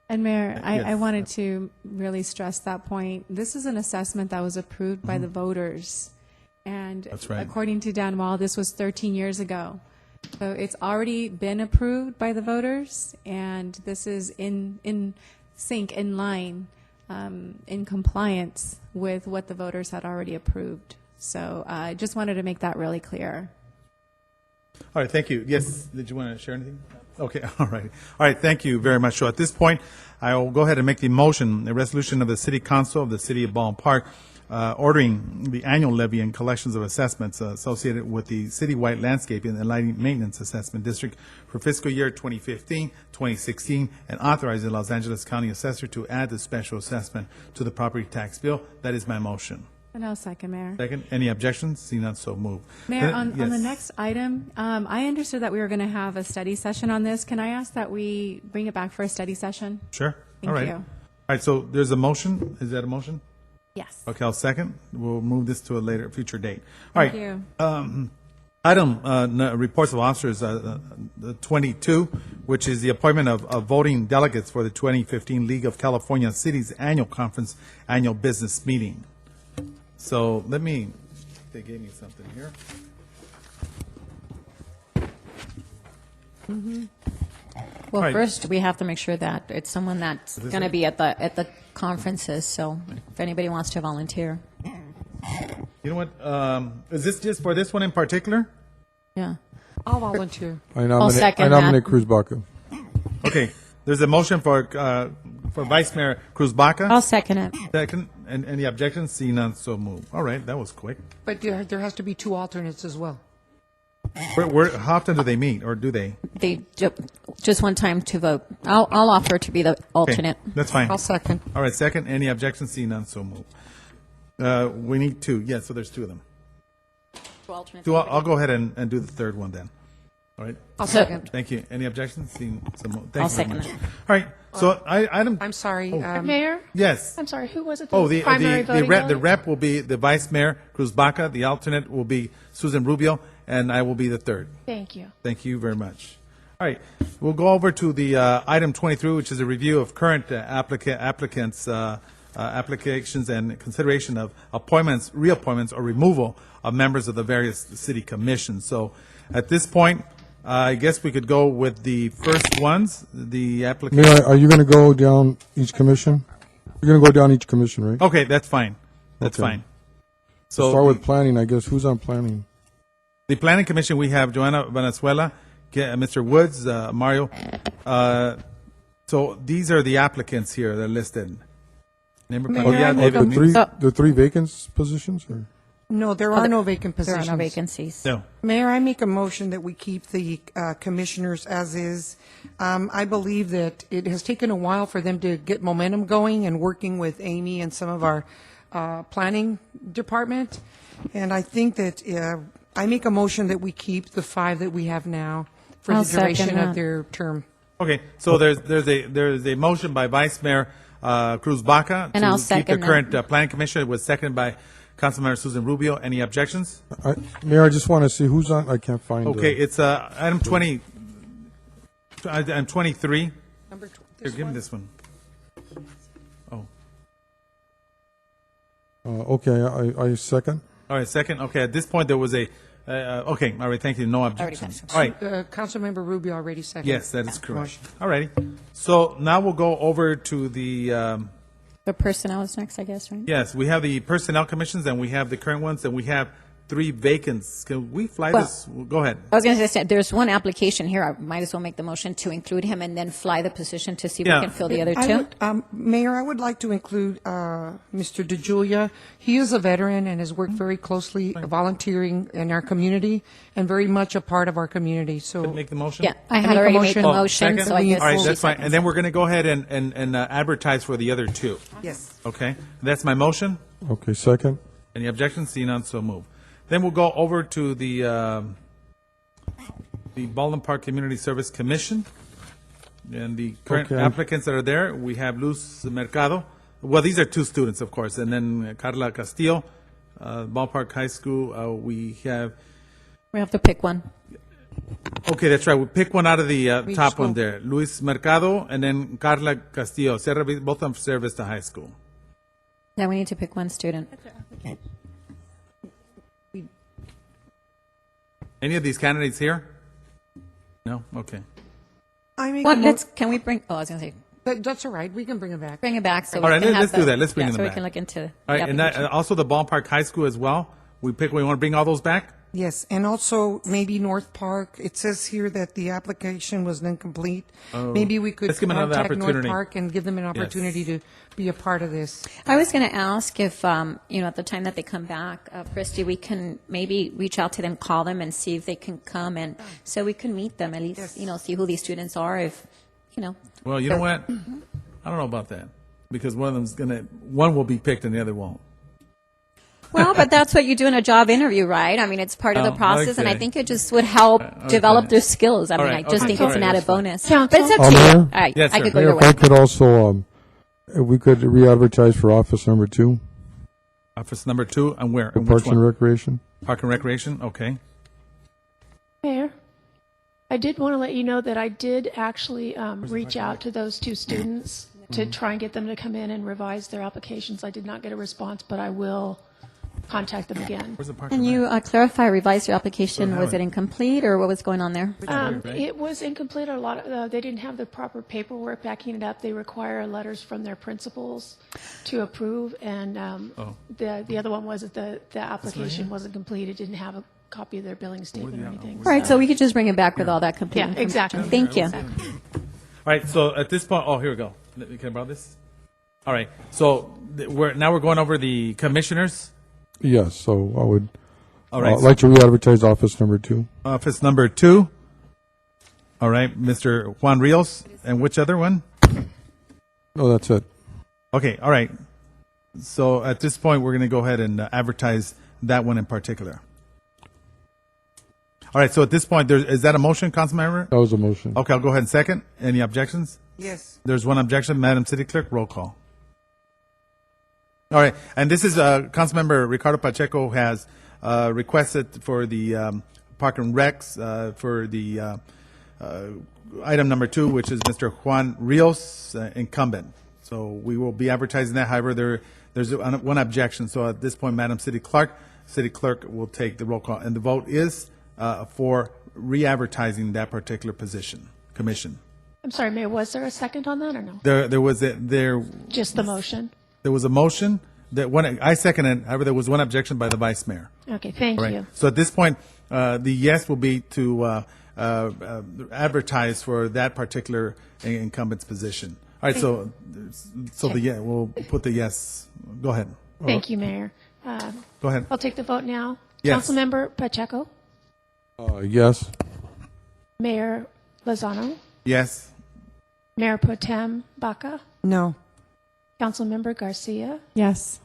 And Mayor, Yes. I wanted to really stress that point. This is an assessment that was approved by the voters. And That's right. according to Dan Wall, this was 13 years ago. So it's already been approved by the voters, and this is in sync, in line, in compliance with what the voters had already approved. So I just wanted to make that really clear. All right, thank you. Yes, did you want to share anything? Okay, all right. All right, thank you very much. So at this point, I will go ahead and make the motion, the resolution of the City Council of the City of Baldwin Park ordering the annual levy and collections of assessments associated with the citywide landscaping and lighting maintenance assessment district for fiscal year 2015, 2016, and authorizing the Los Angeles County Assessor to add the special assessment to the property tax bill. That is my motion. And I'll second, Mayor. Second, any objections? Seeing none, so move. Mayor, on the Yes. next item, I understood that we were going to have a study session on this. Can I ask that we bring it back for a study session? Sure. Thank All right. you. All right, so there's a motion. Is that a motion? Yes. Okay, I'll second. We'll move this to a later, future date. All right. Thank you. Item, reports of officers, 22, which is the appointment of voting delegates for the 2015 League of California Cities Annual Conference, Annual Business Meeting. So they gave me something here. Well, Right. first, we have to make sure that it's someone that's Is this going to it? be at the conferences, so if anybody wants to volunteer. You know what, is this just for this one in particular? Yeah. I'll volunteer. I nominate, second I that. nominate Cruz Baca. Okay, there's a motion for Vice Mayor Cruz Baca. I'll second it. Second, and any objections? Seeing none, so move. All right, that was quick. But there has to be two alternates as well. How often do they meet, or do they? They just one time to vote. I'll offer to be the Okay, alternate. that's fine. I'll second. All right, second. Any objections? Seeing none, so move. We need two. Yeah, so there's two of them. Two, I'll go ahead and do the third one then. All right. I'll second. Thank you. Any objections? Seeing, so move. I'll Thank you very second much. All right. So item. I'm sorry. Mayor? Yes. I'm sorry, who was it? Oh, the primary voting rep. The delegate? rep will be the Vice Mayor Cruz Baca. The alternate will be Susan Rubio, and I will be the third. Thank you. Thank you very much. All right, we'll go over to the item 23, which is a review of current applicants' applications and consideration of appointments, reappointments, or removal of members of the various city commissions. So at this point, I guess we could go with the first ones, the application. Mayor, are you going to go down each commission? You're going to go down each commission, right? Okay, that's fine. That's Okay. fine. So start with planning, I guess. Who's on planning? The Planning Commission, we have Joanna Venezuela, Mr. Woods, Mario. So these are the applicants here that are listed. Mayor, Yeah, I David make a- Means. The three vacant positions? Or? No, there are no vacant There positions. are no vacancies. No. Mayor, I make a motion that we keep the commissioners as is. I believe that it has taken a while for them to get momentum going and working with Amy and some of our planning department. And I think that I make a motion that we keep the 5 that we have now for I'll the duration second of that. their term. Okay, so there's a motion by Vice Mayor Cruz Baca And I'll to keep the second that. current Planning Commission. It was seconded by Councilmember Susan Rubio. Any objections? Mayor, I just want to see who's on. I can't find. Okay, it's item 20. Item 23. Number Here, give me this one. Oh, Okay, I second. all right. Second. Okay, at this point there was a. Okay, all right. Thank you. No objections. All right. Councilmember Rubio already seconded. Yes, that is correct. Motion. All righty. So now we'll go over to the. The personnel is next, I guess, right? Yes, we have the personnel commissions, and we have the current ones, and we have 3 vacants. Can we fly Well- this? Go ahead. I was going to say, there's one application here. I might as well make the motion to include him and then fly the position to see if Yeah. we can fill the other I two. would, Mayor, I would like to include Mr. DeJulia. He is a veteran and has worked very closely volunteering in our community and very much a part of our community. So Make the motion? Yeah, I I had make a already made motion. the Oh, motion, Second? so I guess. All right, she that's fine. seconds. And then we're going to go ahead and advertise for the other 2. Yes. Okay? That's my motion. Okay, second. Any objections? See none, so move. Then we'll go over to the Baldwin Park Community Service Commission. And the current Okay. applicants that are there, we have Luz Mercado. Well, these are 2 students, of course, and then Carla Castillo, Ballpark High School. We have, We have to pick one. okay, that's right. We'll pick one out of the Each top school. one there. Luis Mercado and then Carla Castillo. Both of them service to high school. Yeah, we need to pick one student. Any of these candidates here? No? Okay. I make Well, a mo- can we bring, oh, I was going to say, That's all right. We can bring it back. bring it back so All we right, can have let's do the- that. Let's bring yeah, them so back. we can look into All the right, and application. also the Ballpark High School as well. We want to bring all those back? Yes, and also maybe North Park. It says here that the application was incomplete. Oh. Maybe we could Let's give them another contact North opportunity. Park and give them an opportunity to be a part of this. I was going to ask if, at the time that they come back, Christy, we can maybe reach out to them, call them, and see if they can come, and so we can meet them, at least, see who these students are, if, Well, you know what? I don't know about that because one will be picked and the other won't. Well, but that's what you do in a job interview, right? I mean, it's part of the Oh, process, and I okay. think it just would help develop their skills. I All mean, right, I just okay, think all it's an right, added that's fine. bonus. Counsel? But it's up to Mayor? you. All right, Yes, I sir. could go Mayor, your if I way. could also, we could re-advertise for office number 2, Office number 2, and where? for And Parks which and one? Recreation. Park and Recreation, okay. Mayor, I did want to let you know that I did actually reach out to those 2 students to try and get them to come in and revise their applications. I did not get a response, but I will contact them again. Where's the Park Can and you clarify, revise your application? Don't Was have it it. incomplete, or what was going on there? right? It was incomplete. A lot of, they didn't have the proper paperwork backing it up. They require letters from their principals to approve, and the other one was that the application wasn't complete. It didn't have a copy of their billing statement or anything. All right, so we could just bring it back with all that complete Yeah, information. exactly. Thank you. All right, so at this point, here we go. Can I borrow this? All right, so we're going over the commissioners. Yes, so I would All right, like to re-advertise office number 2. Office number 2. All right, Mr. Juan Rios, and which other one? No, that's it. Okay, all right. So at this point, we're going to go ahead and advertise that one in particular. All right, so at this point, is that a motion, Councilmember? That was a motion. Okay, I'll go ahead and second. Any objections? Yes. There's one objection. Madam City Clerk, roll call. All right, and this is Councilmember Ricardo Pacheco has requested for the Park and Recs for the item number 2, which is Mr. Juan Rios, incumbent. So we will be advertising that. However, there's one objection. So at this point, Madam City Clerk will take the roll call, and the vote is for re-advertising that particular commission. I'm sorry, Mayor, was there a second on that or no? There was Just the motion? There was a motion that I seconded. However, there was one objection by the vice mayor. Okay, thank All right. you. So at this point, the yes will be to advertise for that particular incumbent's position. All right. So we'll put the yes. Go ahead. Thank you, Mayor. Go ahead. I'll take the vote now. Yes. Councilmember Pacheco, Yes. Mayor Lozano, Yes. Mayor Pro Tem Baca, No. Councilmember Garcia, Yes.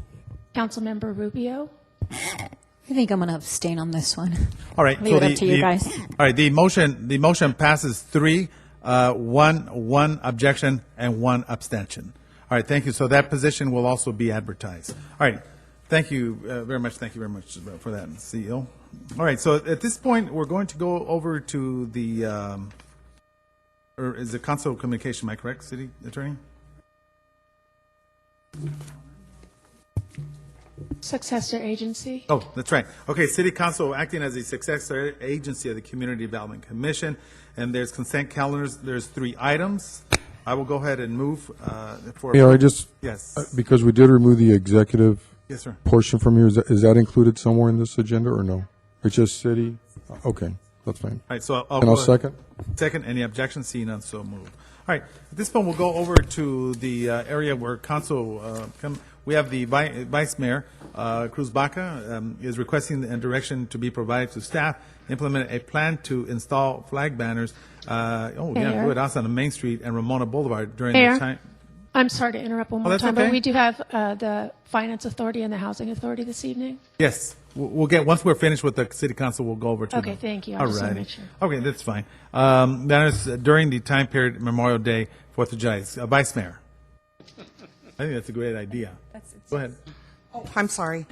Councilmember Rubio, I think I'm going to abstain on this one. All right. Leave it up to you guys. All right. The motion passes 3, 1 objection, and 1 abstention. All right. Thank you. So that position will also be advertised. All right. Thank you very much. Thank you very much for that, CEO. All right. So at this point, we're going to go over to the, or is it Council of Communication? Am I correct, City Attorney? Successor Agency. Oh, that's right. Okay, City Council acting as a successor agency of the Community Development Commission, and there's consent calendars. There's 3 items. I will go ahead and move for. Mayor, I just, Yes. because we did remove the executive Yes, sir. portion from here, is that included somewhere in this agenda or no? It's just city? Okay, that's fine. All right, so And I'll go- second. Second, any objections? Seeing none, so moved. All right, at this point, we'll go over to the area where council, we have the Vice Mayor, Cruz Baca, is requesting a direction to be provided to staff, implement a plan to install flag banners, Mayor. good, also on Main Street and Ramona Boulevard during Mayor. the time. I'm sorry to interrupt one more that's time, okay. but we do have the Finance Authority and the Housing Authority this evening. Yes, we'll get, once we're finished with the city council, we'll go over to Okay, them. thank you. I just wanna Alrighty. make sure. Okay, that's fine. That is during the time period Memorial Day, 4th of July. Vice Mayor. I think that's a great idea. Go ahead. Oh, I'm sorry.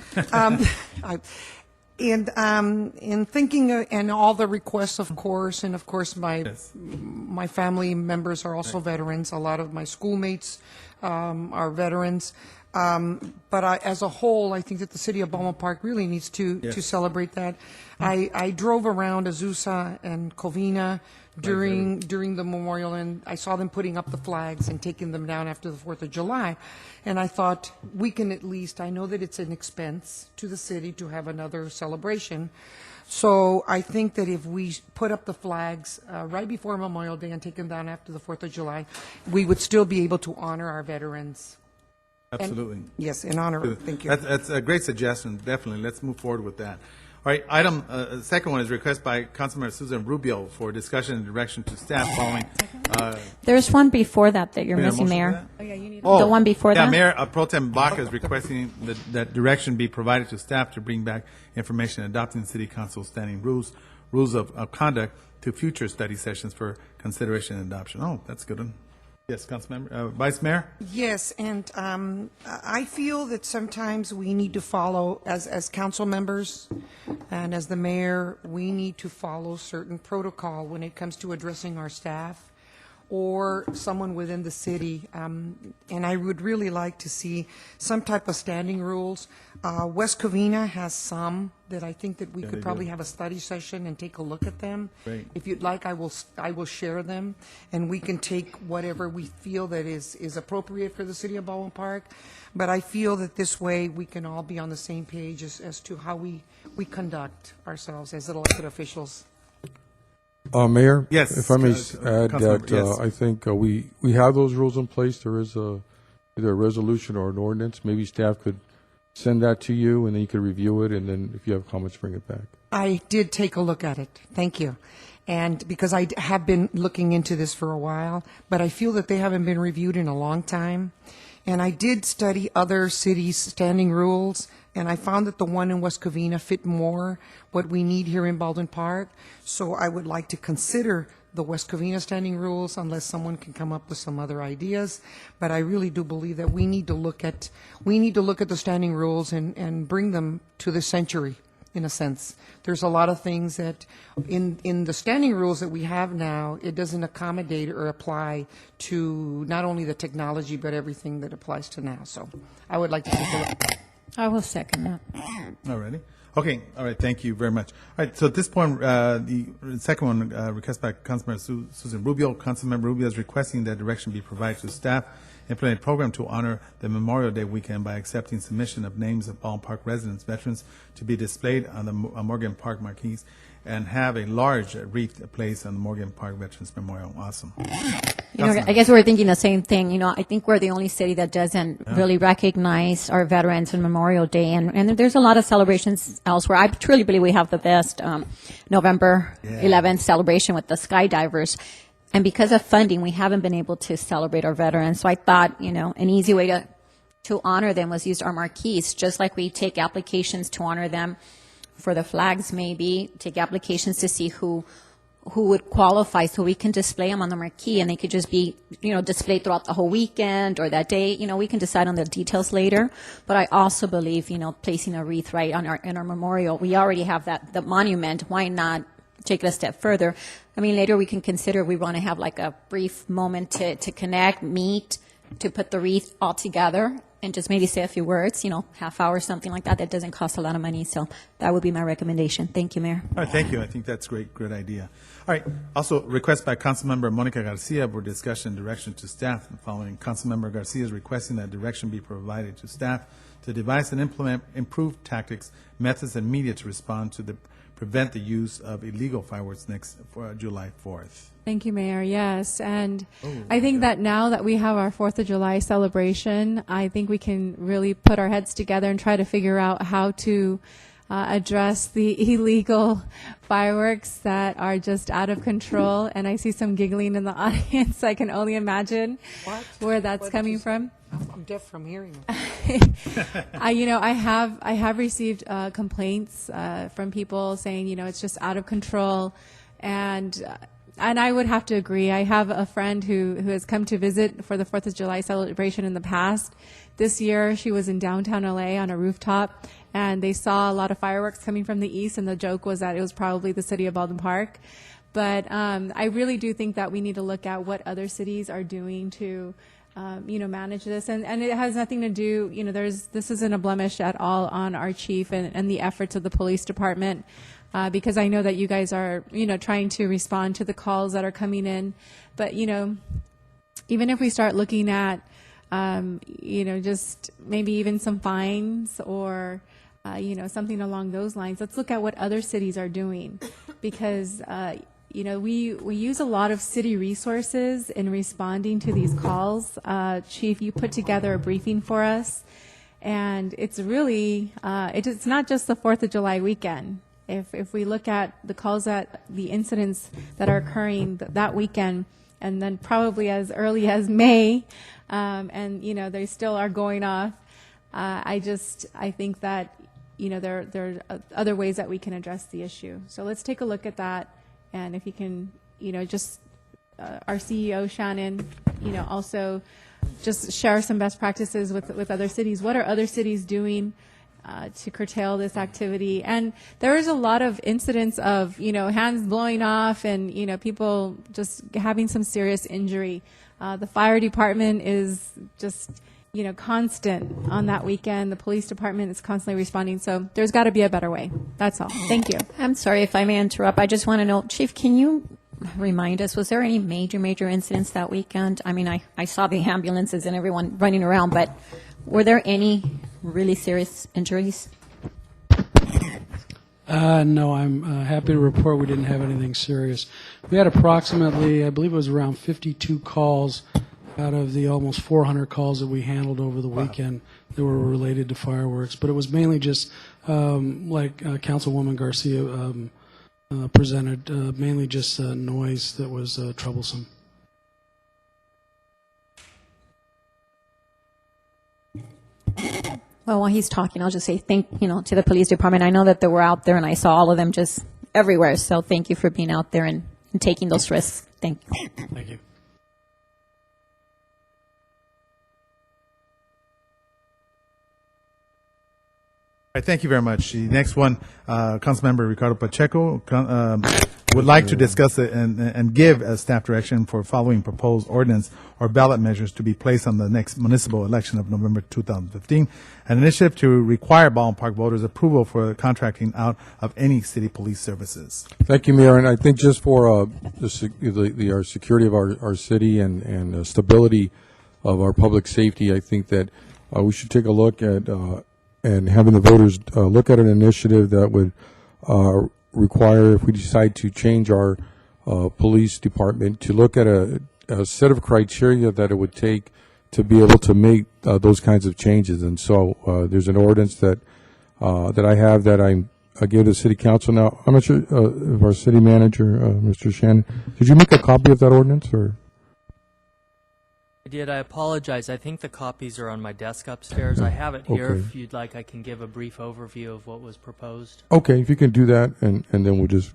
In thinking and all the requests, of course, and of course my family members are also veterans. A lot of my schoolmates are veterans. But as a whole, I think that the city of Baldwin Park really needs to celebrate that. I drove around Azusa and Covina during the memorial, and I saw them putting up the flags and taking them down after the 4th of July. And I thought, we can at least, I know that it's an expense to the city to have another celebration. So I think that if we put up the flags right before Memorial Day and take them down after the 4th of July, we would still be able to honor our veterans. Absolutely. Yes, in honor. Thank you. That's a great suggestion, definitely. Let's move forward with that. All right, second one is request by Councilmember Susan Rubio for discussion and direction to staff following. There's one before that you're Need a missing, motion for Mayor. that? Oh, yeah, you need the one before Yeah, that? Mayor Pro Tem Baca is requesting that direction be provided to staff to bring back information adopting city council standing rules of conduct to future study sessions for consideration and adoption. Oh, that's good one. Yes, Councilmember, Vice Mayor? Yes, and I feel that sometimes we need to follow, as council members and as the mayor, we need to follow certain protocol when it comes to addressing our staff or someone within the city. And I would really like to see some type of standing rules. West Covina has some that I think that we Yeah, could they probably do. have a study session and take a look at them. Great. If you'd like, I will share them, and we can take whatever we feel that is appropriate for the city of Baldwin Park. But I feel that this way, we can all be on the same page as to how we conduct ourselves as elected officials. Mayor? Yes, If I may add Councilmember, that, yes. I think we have those rules in place. There is either a resolution or an ordinance. Maybe staff could send that to you, and then you could review it, and then if you have comments, bring it back. I did take a look at it. Thank you. And because I have been looking into this for a while, but I feel that they haven't been reviewed in a long time. And I did study other cities' standing rules, and I found that the one in West Covina fit more what we need here in Baldwin Park. So I would like to consider the West Covina standing rules unless someone can come up with some other ideas. But I really do believe that we need to look at the standing rules and bring them to the century, in a sense. There's a lot of things that in the standing rules that we have now, it doesn't accommodate or apply to not only the technology, but everything that applies to now. So I would like to take a look. I will second that. All righty. Okay, all right, thank you very much. All right, so at this point, the second one, request by Councilmember Susan Rubio. Councilmember Rubio is requesting that direction be provided to staff, implement a program to honor the Memorial Day weekend by accepting submission of names of Baldwin Park residents, veterans, to be displayed on the Morgan Park marquees, and have a large wreath placed on the Morgan Park Veterans Memorial. Awesome. You know, I guess we're thinking the same thing. You know, I think we're the only city that doesn't really recognize our veterans on Memorial Day, and there's a lot of celebrations elsewhere. I truly believe we have the best November 11th celebration with the skydivers. And because of funding, we haven't been able to celebrate our veterans. So I thought, you know, an easy way to honor them was use our marquees, just like we take applications to honor them for the flags, maybe take applications to see who would qualify, so we can display them on the marquee, and they could just be, you know, displayed throughout the whole weekend or that day. You know, we can decide on the details later. But I also believe, you know, placing a wreath right on in our memorial. We already have the monument. Why not take it a step further? I mean, later we can consider we want to have like a brief moment to connect, meet, to put the wreath all together and just maybe say a few words, half hour, something like that. That doesn't cost a lot of money. So that would be my recommendation. Thank you, Mayor. All right, thank you. I think that's great idea. All right. Also, request by Councilmember Monica Garcia for discussion and direction to staff. The following: Councilmember Garcia is requesting that direction be provided to staff to devise and implement improved tactics, methods, and media to respond to prevent the use of illegal fireworks for July 4th. Thank you, Mayor. Yes, and I think that now that we have our 4th of July celebration, I think we can really put our heads together and try to figure out how to address the illegal fireworks that are just out of control. And I see some giggling in the audience. I can only imagine where that's coming from. I'm deaf from hearing. I have received complaints from people saying, it's just out of control, and I would have to agree. I have a friend who has come to visit for the 4th of July celebration in the past. This year, she was in downtown LA on a rooftop, and they saw a lot of fireworks coming from the east, and the joke was that it was probably the city of Baldwin Park. But I really do think that we need to look at what other cities are doing to manage this, and it has nothing to do, this isn't a blemish at all on our chief and the efforts of the police department, because I know that you guys are, trying to respond to the calls that are coming in. But, even if we start looking at, just maybe even some fines or, something along those lines, let's look at what other cities are doing, because, we use a lot of city resources in responding to these calls. Chief, you put together a briefing for us, and it's really, it's not just the 4th of July weekend. If we look at the calls the incidents that are occurring that weekend, and then probably as early as May, and, they still are going off, I think that, there are other ways that we can address the issue. So let's take a look at that. And if you can, our CEO, Shannon, also just share some best practices with other cities. What are other cities doing to curtail this activity? And there is a lot of incidents of, hands blowing off and, people just having some serious injury. The fire department is just, constant on that weekend. The police department is constantly responding. So there's got to be a better way. That's all. Thank you. I'm sorry if I may interrupt. I just want to know, Chief, can you remind us, was there any major incidents that weekend? I mean, I saw the ambulances and everyone running around, but were there any really serious injuries? No, I'm happy to report we didn't have anything serious. We had approximately, I believe it was around 52 calls out of the almost 400 calls that we handled over the weekend that were related to fireworks. But it was mainly just, like Councilwoman Garcia presented, mainly just noise that was troublesome. Well, while he's talking, I'll just say thank to the police department. I know that they were out there, and I saw all of them just everywhere. So thank you for being out there and taking those risks. Thank you. Thank you. All right, thank you very much. The next one, Councilmember Ricardo Pacheco would like to discuss it and give a staff direction for following proposed ordinance or ballot measures to be placed on the next municipal election of November 2015. An initiative to require Baldwin Park voters' approval for contracting out of any city police services. Thank you, Mayor. And I think just for our security of our city and stability of our public safety, I think that we should take a look at and having the voters look at an initiative that would require, if we decide to change our police department, to look at a set of criteria that it would take to be able to make those kinds of changes. And so there's an ordinance that I have that I gave to the city council. Now, I'm not sure if our city manager, Mr. Shannon, did you make a copy of that ordinance? Or? I did. I apologize. I think the copies are on my desk upstairs. I have it here. Okay. If you'd like, I can give a brief overview of what was proposed. Okay, if you can do that, and then we'll just...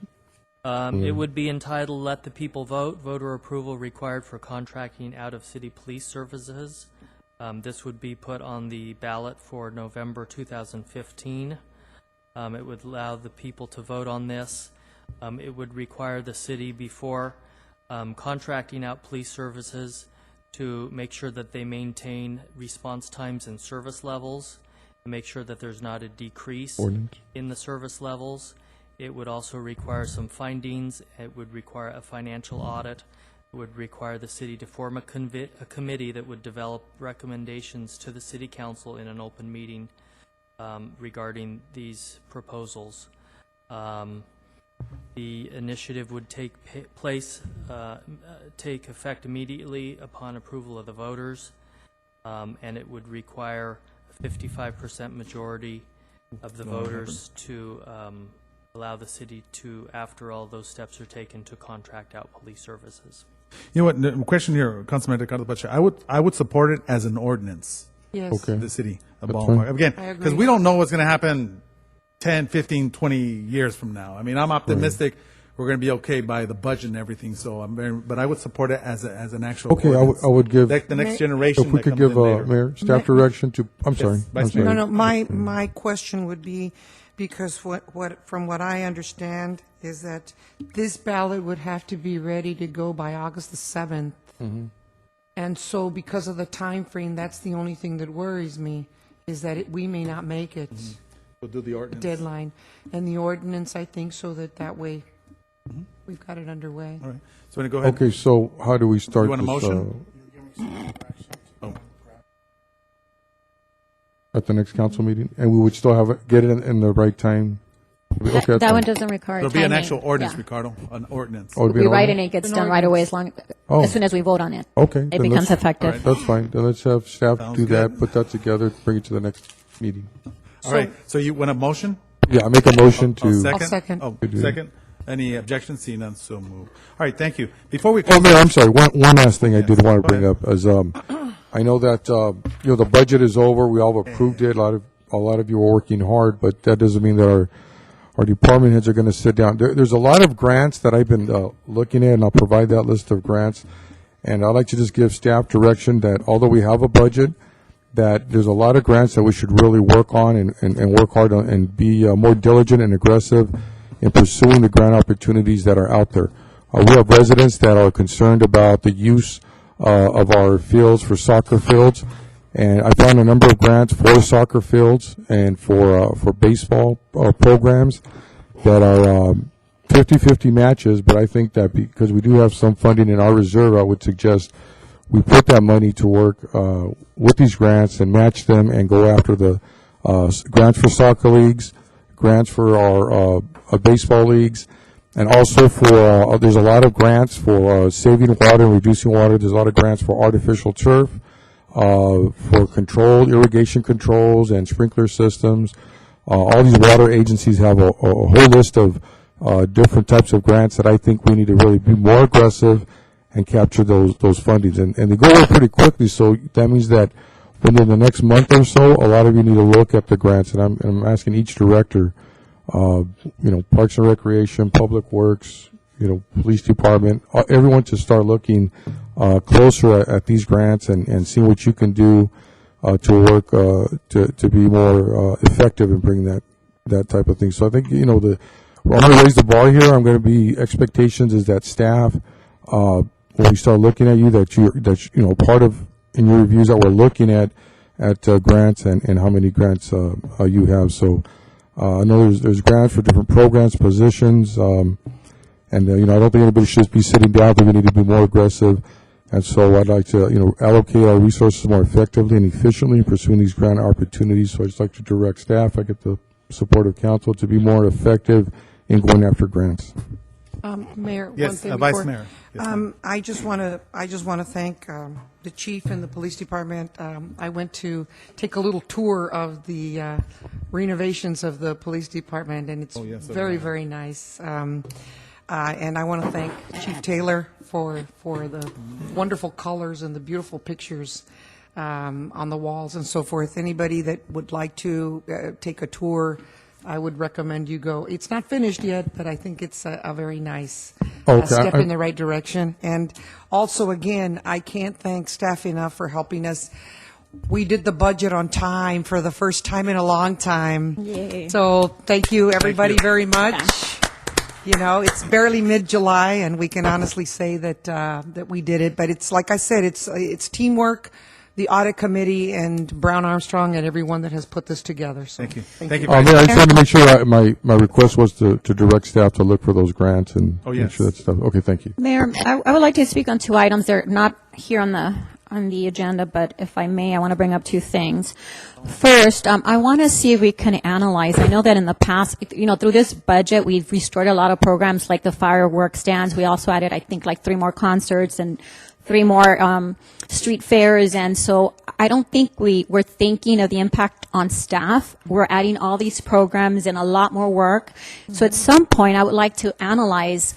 It would be entitled, Let the People Vote, Voter Approval Required for Contracting Out of City Police Services. This would be put on the ballot for November 2015. It would allow the people to vote on this. It would require the city, before contracting out police services, to make sure that they maintain response times and service levels, and make sure that there's not a decrease in the service levels. It would also require some findings. It would require a financial audit. It would require the city to form a committee that would develop recommendations to the city council in an open meeting regarding these proposals. The initiative would take effect immediately upon approval of the voters, and it would require a 55% majority of the voters to allow the city to, after all those steps are taken, to contract out police services. You know what, the question here, Councilman Ricardo Pacha, I would support it as an ordinance. Yes. Okay. The city of That's Baldwin fine. Park. Again, I agree. because we don't know what's going to happen 10, 15, 20 years from now. I mean, I'm optimistic we're going to be okay by the budget and everything, so but I would support it as an actual Okay, ordinance. I would give. The next generation If we that could comes give, in later. Mayor, staff direction to, I'm sorry. Vice I'm sorry. No, no, my question would be, because from what I understand is that this ballot would have to be ready to go by August the 7th. And so because of the time frame, that's the only thing that worries me, is that we may not make it. We'll do the ordinance. Deadline. And the ordinance, I think, so that way we've got it underway. All right. So, go ahead. Okay, so how do we start You want a this, motion? Oh. at the next council meeting? And we would still get it in the right time? Okay, that's That fine. one doesn't require It'll be an timing. actual ordinance, Yeah. Ricardo, an ordinance. Oh, it'll be We an write it ordinance? and it gets done right away Oh. as soon as we vote on it. Okay. It then becomes let's- effective. That's fine. Then let's have staff Sounds do that, good. put that together, bring it to the next meeting. All right. So you want a motion? Yeah, I make a motion to. I'll second. Oh, To do- second. Any objections? Seeing none, so move. All right, thank you. Before we Oh, close, Mayor, I'm sorry. One last thing I did want to go bring ahead. up is, I know that, the budget is over. We all approved it. A lot of you are working hard, but that doesn't mean that our department heads are going to sit down. There's a lot of grants that I've been looking at, and I'll provide that list of grants. And I'd like to just give staff direction that although we have a budget, that there's a lot of grants that we should really work on and work hard on and be more diligent and aggressive in pursuing the grant opportunities that are out there. We have residents that are concerned about the use of our fields for soccer fields, and I found a number of grants for soccer fields and for baseball programs that are 50-50 matches, but I think that because we do have some funding in our reserve, I would suggest we put that money to work with these grants and match them and go after the grants for soccer leagues, grants for our baseball leagues, and also for there's a lot of grants for saving water and reducing water. There's a lot of grants for artificial turf, for irrigation controls and sprinkler systems. All these water agencies have a whole list of different types of grants that I think we need to really be more aggressive and capture those fundings. And they go away pretty quickly, so that means that within the next month or so, a lot of you need to look at the grants. And I'm asking each director, Parks and Recreation, Public Works, Police Department, everyone to start looking closer at these grants and seeing what you can do to work to be more effective in bringing that type of thing. So I think, I'm going to raise the bar here. I'm going to be, expectations is that staff, when we start looking at you, that part of in your reviews that we're looking at grants and how many grants you have. So I know there's grants for different programs, positions, and I don't think anybody should be sitting down. I think we need to be more aggressive. And so I'd like to, allocate our resources more effectively and efficiently in pursuing these grant opportunities. So I'd just like to direct staff, I get the support of council, to be more effective in going after grants. Mayor, Yes, one thing Vice before- Mayor. Yes, ma'am. I just want to thank the chief and the police department. I went to take a little tour of the renovations of the police department, and it's Oh, yes, so very, did I. very nice. And I want to thank Chief Taylor for the wonderful colors and the beautiful pictures on the walls and so forth. Anybody that would like to take a tour, I would recommend you go. It's not finished yet, but I think it's a very nice step in the right direction. And also, again, I can't thank staff enough for helping us. We did the budget on time for the first time in a long time. Yay. So thank you, everybody, very much. You know, it's barely mid-July, and we can honestly say that that we did it. But it's like I said, it's teamwork, the audit committee, and Brown Armstrong, and everyone that has put this together. So, Thank you. Thank Thank you. you. Mayor, I just wanted to make sure, my request was to direct staff to look for those grants and Oh, make yes. sure that stuff, okay, thank you. Mayor, I would like to speak on two items. They're not here on the agenda, but if I may, I want to bring up two things. First, I want to see if we can analyze. I know that in the past, through this budget, we've restored a lot of programs like the fireworks stands. We also added, I think, like 3 more concerts and 3 more street fairs. And so I don't think we're thinking of the impact on staff. We're adding all these programs and a lot more work. So at some point, I would like to analyze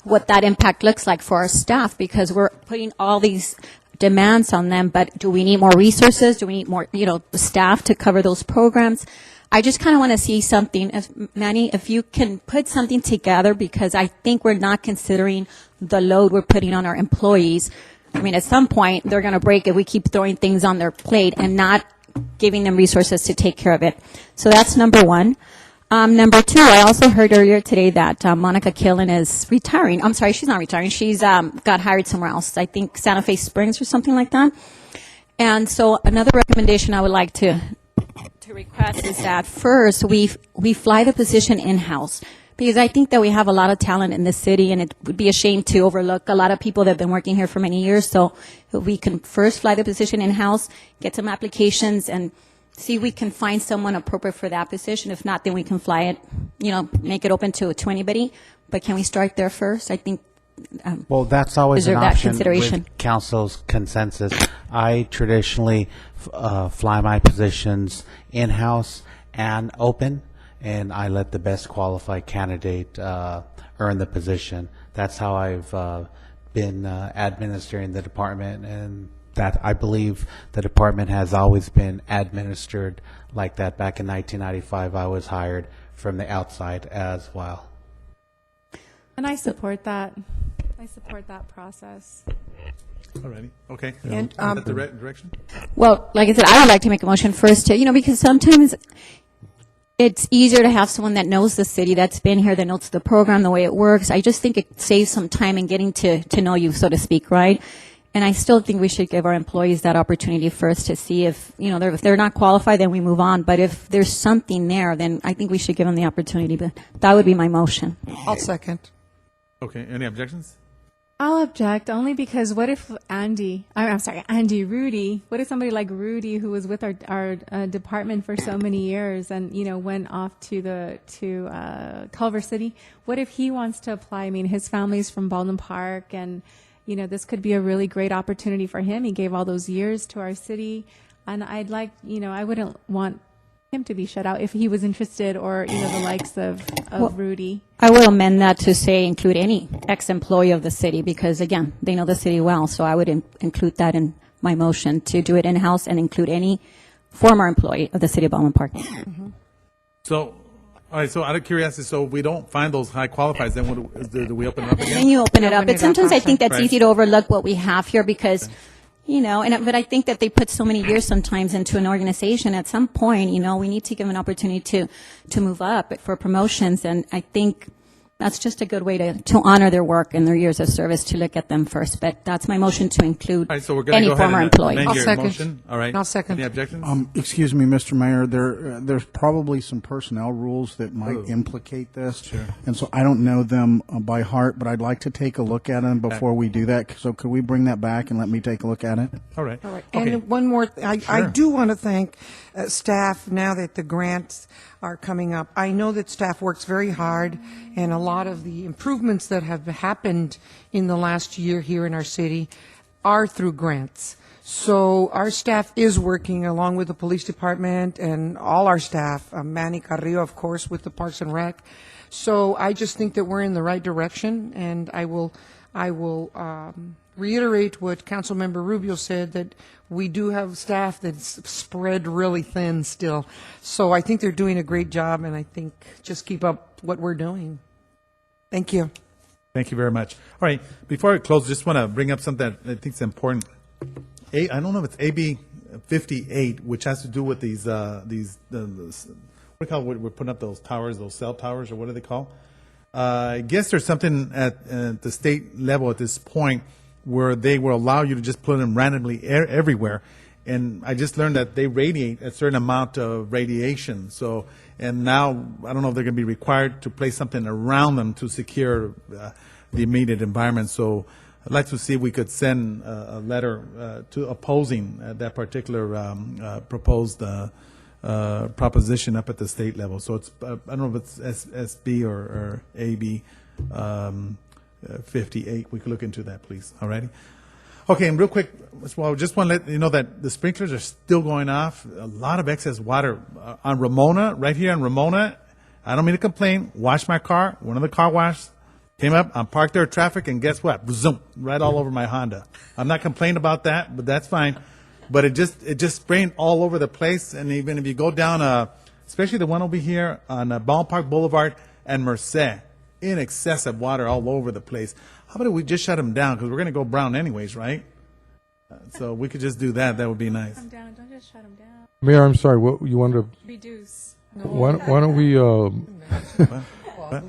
what that impact looks like for our staff, because we're putting all these demands on them, but do we need more resources? Do we need more, staff to cover those programs? I just kind of want to see something. Manny, if you can put something together, because I think we're not considering the load we're putting on our employees. I mean, at some point, they're going to break if we keep throwing things on their plate and not giving them resources to take care of it. So that's number one. Number two, I also heard earlier today that Monica Killen is retiring. I'm sorry, she's not retiring. She's got hired somewhere else. I think Santa Fe Springs or something like that. And so another recommendation I would like to request is that first we fly the position in-house, because I think that we have a lot of talent in the city, and it would be a shame to overlook a lot of people that have been working here for many years. So if we can first fly the position in-house, get some applications, and see if we can find someone appropriate for that position. If not, then we can fly it, make it open to anybody. But can we start there first? I think. Well, that's always an deserve that option consideration. with council's consensus. I traditionally fly my positions in-house and open, and I let the best qualified candidate earn the position. That's how I've been administering the department, and that I believe the department has always been administered like that. Back in 1995, I was hired from the outside as well. And I support that. I support that process. Alrighty, okay. And, Is that the direction? Well, like I said, I would like to make a motion first to, because sometimes it's easier to have someone that knows the city, that's been here, that knows the program, the way it works. I just think it saves some time in getting to know you, so to speak, right? And I still think we should give our employees that opportunity first to see if, if they're not qualified, then we move on. But if there's something there, then I think we should give them the opportunity. But that would be my motion. I'll second. Okay, any objections? I'll object only because what if Rudy, what if somebody like Rudy, who was with our department for so many years and, went off to Culver City, what if he wants to apply? I mean, his family's from Baldwin Park, and, this could be a really great opportunity for him. He gave all those years to our city, and I'd like, I wouldn't want him to be shut out if he was interested, or, the likes of Rudy. I will amend that to say include any ex-employee of the city, because, again, they know the city well. So I would include that in my motion, to do it in-house and include any former employee of the city of Baldwin Park. Mm-hmm. So, all right, so out of curiosity, so if we don't find those high qualifiers, then do we open it up again? Then you open it up. But sometimes I think that's Right. easy to overlook what we have here, because, but I think that they put so many years sometimes into an organization. At some point, we need to give an opportunity to move up for promotions. And I think that's just a good way to honor their work and their years of service, to look at them first. But that's my motion, to include All right, so we're going to any go ahead former and employee. amend I'll your second. motion. All right. I'll second. Any objections? Excuse me, Mr. Mayor, there's probably some personnel rules that might implicate this. Sure. And so I don't know them by heart, but I'd like to take a look at them before we do that. So could we bring that back and let me take a look at it? All right. All right. Okay. And one more, I Sure. do want to thank staff now that the grants are coming up. I know that staff works very hard, and a lot of the improvements that have happened in the last year here in our city are through grants. So our staff is working along with the police department and all our staff, Manny Carrillo, of course, with the Parks and Rec. So I just think that we're in the right direction, and I will reiterate what Councilmember Rubio said, that we do have staff that's spread really thin still. So I think they're doing a great job, and I think just keep up what we're doing. Thank you. Thank you very much. All right, before I close, just want to bring up something that I think is important. I don't know if it's AB 58, which has to do with these what do you call it? We're putting up those towers, those cell towers, or what are they called? I guess there's something at the state level at this point where they will allow you to just put them randomly everywhere. And I just learned that they radiate a certain amount of radiation. So, and now I don't know if they're going to be required to place something around them to secure the immediate environment. So I'd like to see if we could send a letter to opposing that particular proposed proposition up at the state level. So it's, I don't know if it's SB or AB 58. We could look into that, please. All righty. Okay, and real quick, well, just want to let you know that the sprinklers are still going off. A lot of excess water on Ramona, right here on Ramona. I don't mean to complain. Washed my car. One of the car wash came up. I'm parked there, traffic, and guess what? Zoom, right all over my Honda. I'm not complaining about that, but that's fine. But it just spraying all over the place. And even if you go down, especially the one over here on Baldwin Park Boulevard and Merced, in excess of water all over the place. How about if we just shut them down? Because we're going to go brown anyways, right? So we could just do that. That would be nice. Shut 'em down. Don't just shut them down. Mayor, I'm sorry, what you wanted to, Reduce. why don't we,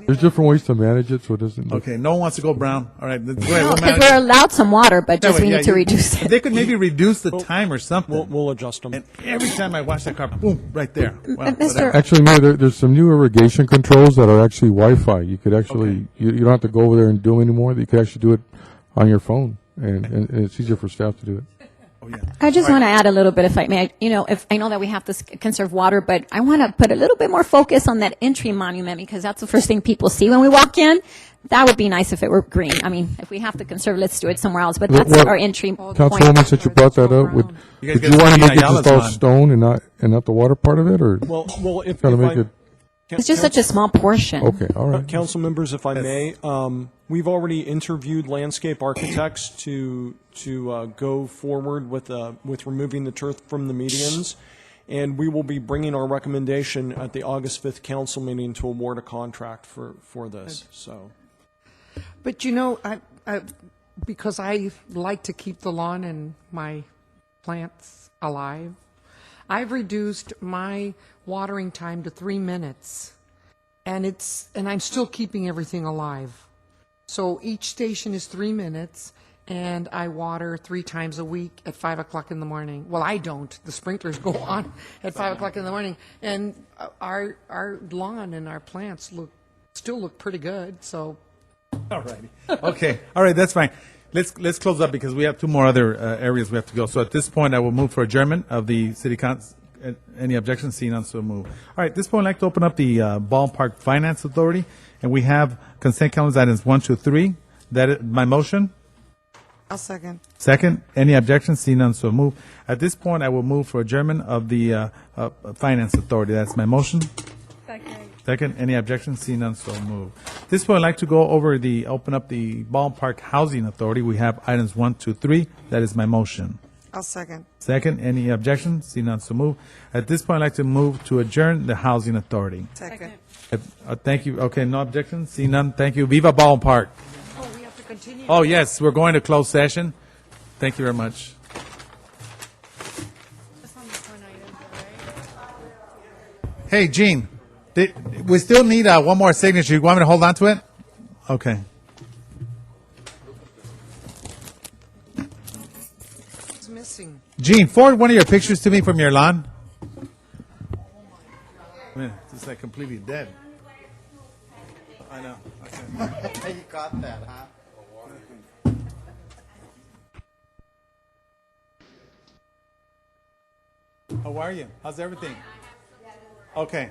there's different ways to manage it so it doesn't look. Okay, no one wants to go brown. All right, go ahead. We'll Because manage we're it. allowed some water, but just That way, we yeah, need to you- reduce it. They could maybe reduce the time or something. We'll adjust them. And every time I wash that car, boom, right there. Well, Mr. whatever. Actually, Mayor, there's some new irrigation controls that are actually Wi-Fi. You could actually, you don't have to go over there and do them anymore. You could actually do it on your phone, and it's easier for staff to do it. I just want to add a little bit, if I may. If I know that we have to conserve water, but I want to put a little bit more focus on that entry monument because that's the first thing people see when we walk in. That would be nice if it were green. I mean, if we have to conserve, let's do it somewhere else. But that's Well, our entry point. Councilwoman, since you brought that up, would You you guys want to get make it Ayala's just all lawn. stone and not the water part of it, or Well, if try to if make I- it? It's just such a small portion. Okay, all right. Council members, if I may, we've already interviewed landscape architects to go forward with removing the turf from the medians, and we will be bringing our recommendation at the August 5th council meeting to award a contract for this. So, But I because I like to keep the lawn and my plants alive, I've reduced my watering time to 3 minutes, and I'm still keeping everything alive. So each station is 3 minutes, and I water 3 times a week at 5 o'clock in the morning. Well, I don't. The sprinklers go on at 5 o'clock in the morning, and our lawn and our plants still look pretty good. So. All righty. Okay. All right. That's fine. Let's close up because we have 2 more other areas we have to go. So at this point, I will move for adjournment of the city council. Any objections? Seeing none, so move. All right. At this point, I'd like to open up the Ballpark Finance Authority, and we have consent calendar items 1, 2, 3. That is my motion. I'll second. Second. Any objections? Seeing none, so move. At this point, I will move for adjournment of the Finance Authority. That's my motion. Second, any objections? Seeing none, so move. This point, I'd like to go over open up the Ballpark Housing Authority. We have items 1, 2, 3. That is my motion. I'll second. Second, any objections? Seeing none, so move. At this point, I'd like to move to adjourn the Housing Authority. Second. Thank you. Okay, no objections? Seeing none, thank you. Viva Ballpark. Oh, we have to continue. Oh, yes, we're going to closed session. Thank you very much. Hey, Gene, we still need one more signature. You want me to hold on to it? Okay. It's missing. Gene, forward one of your pictures to me from your lawn. Man, it's like completely dead. I know. Okay. You got that, huh? How are you? How's everything? Okay.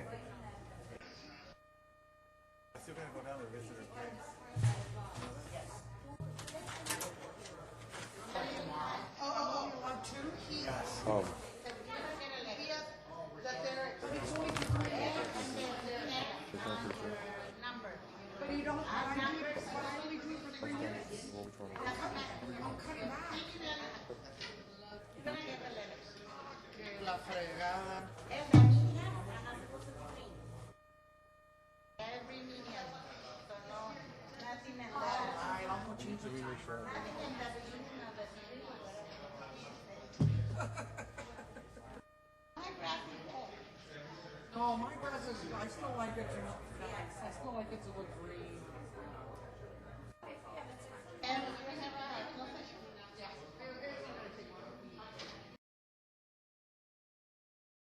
Oh, my grass is, I still like it.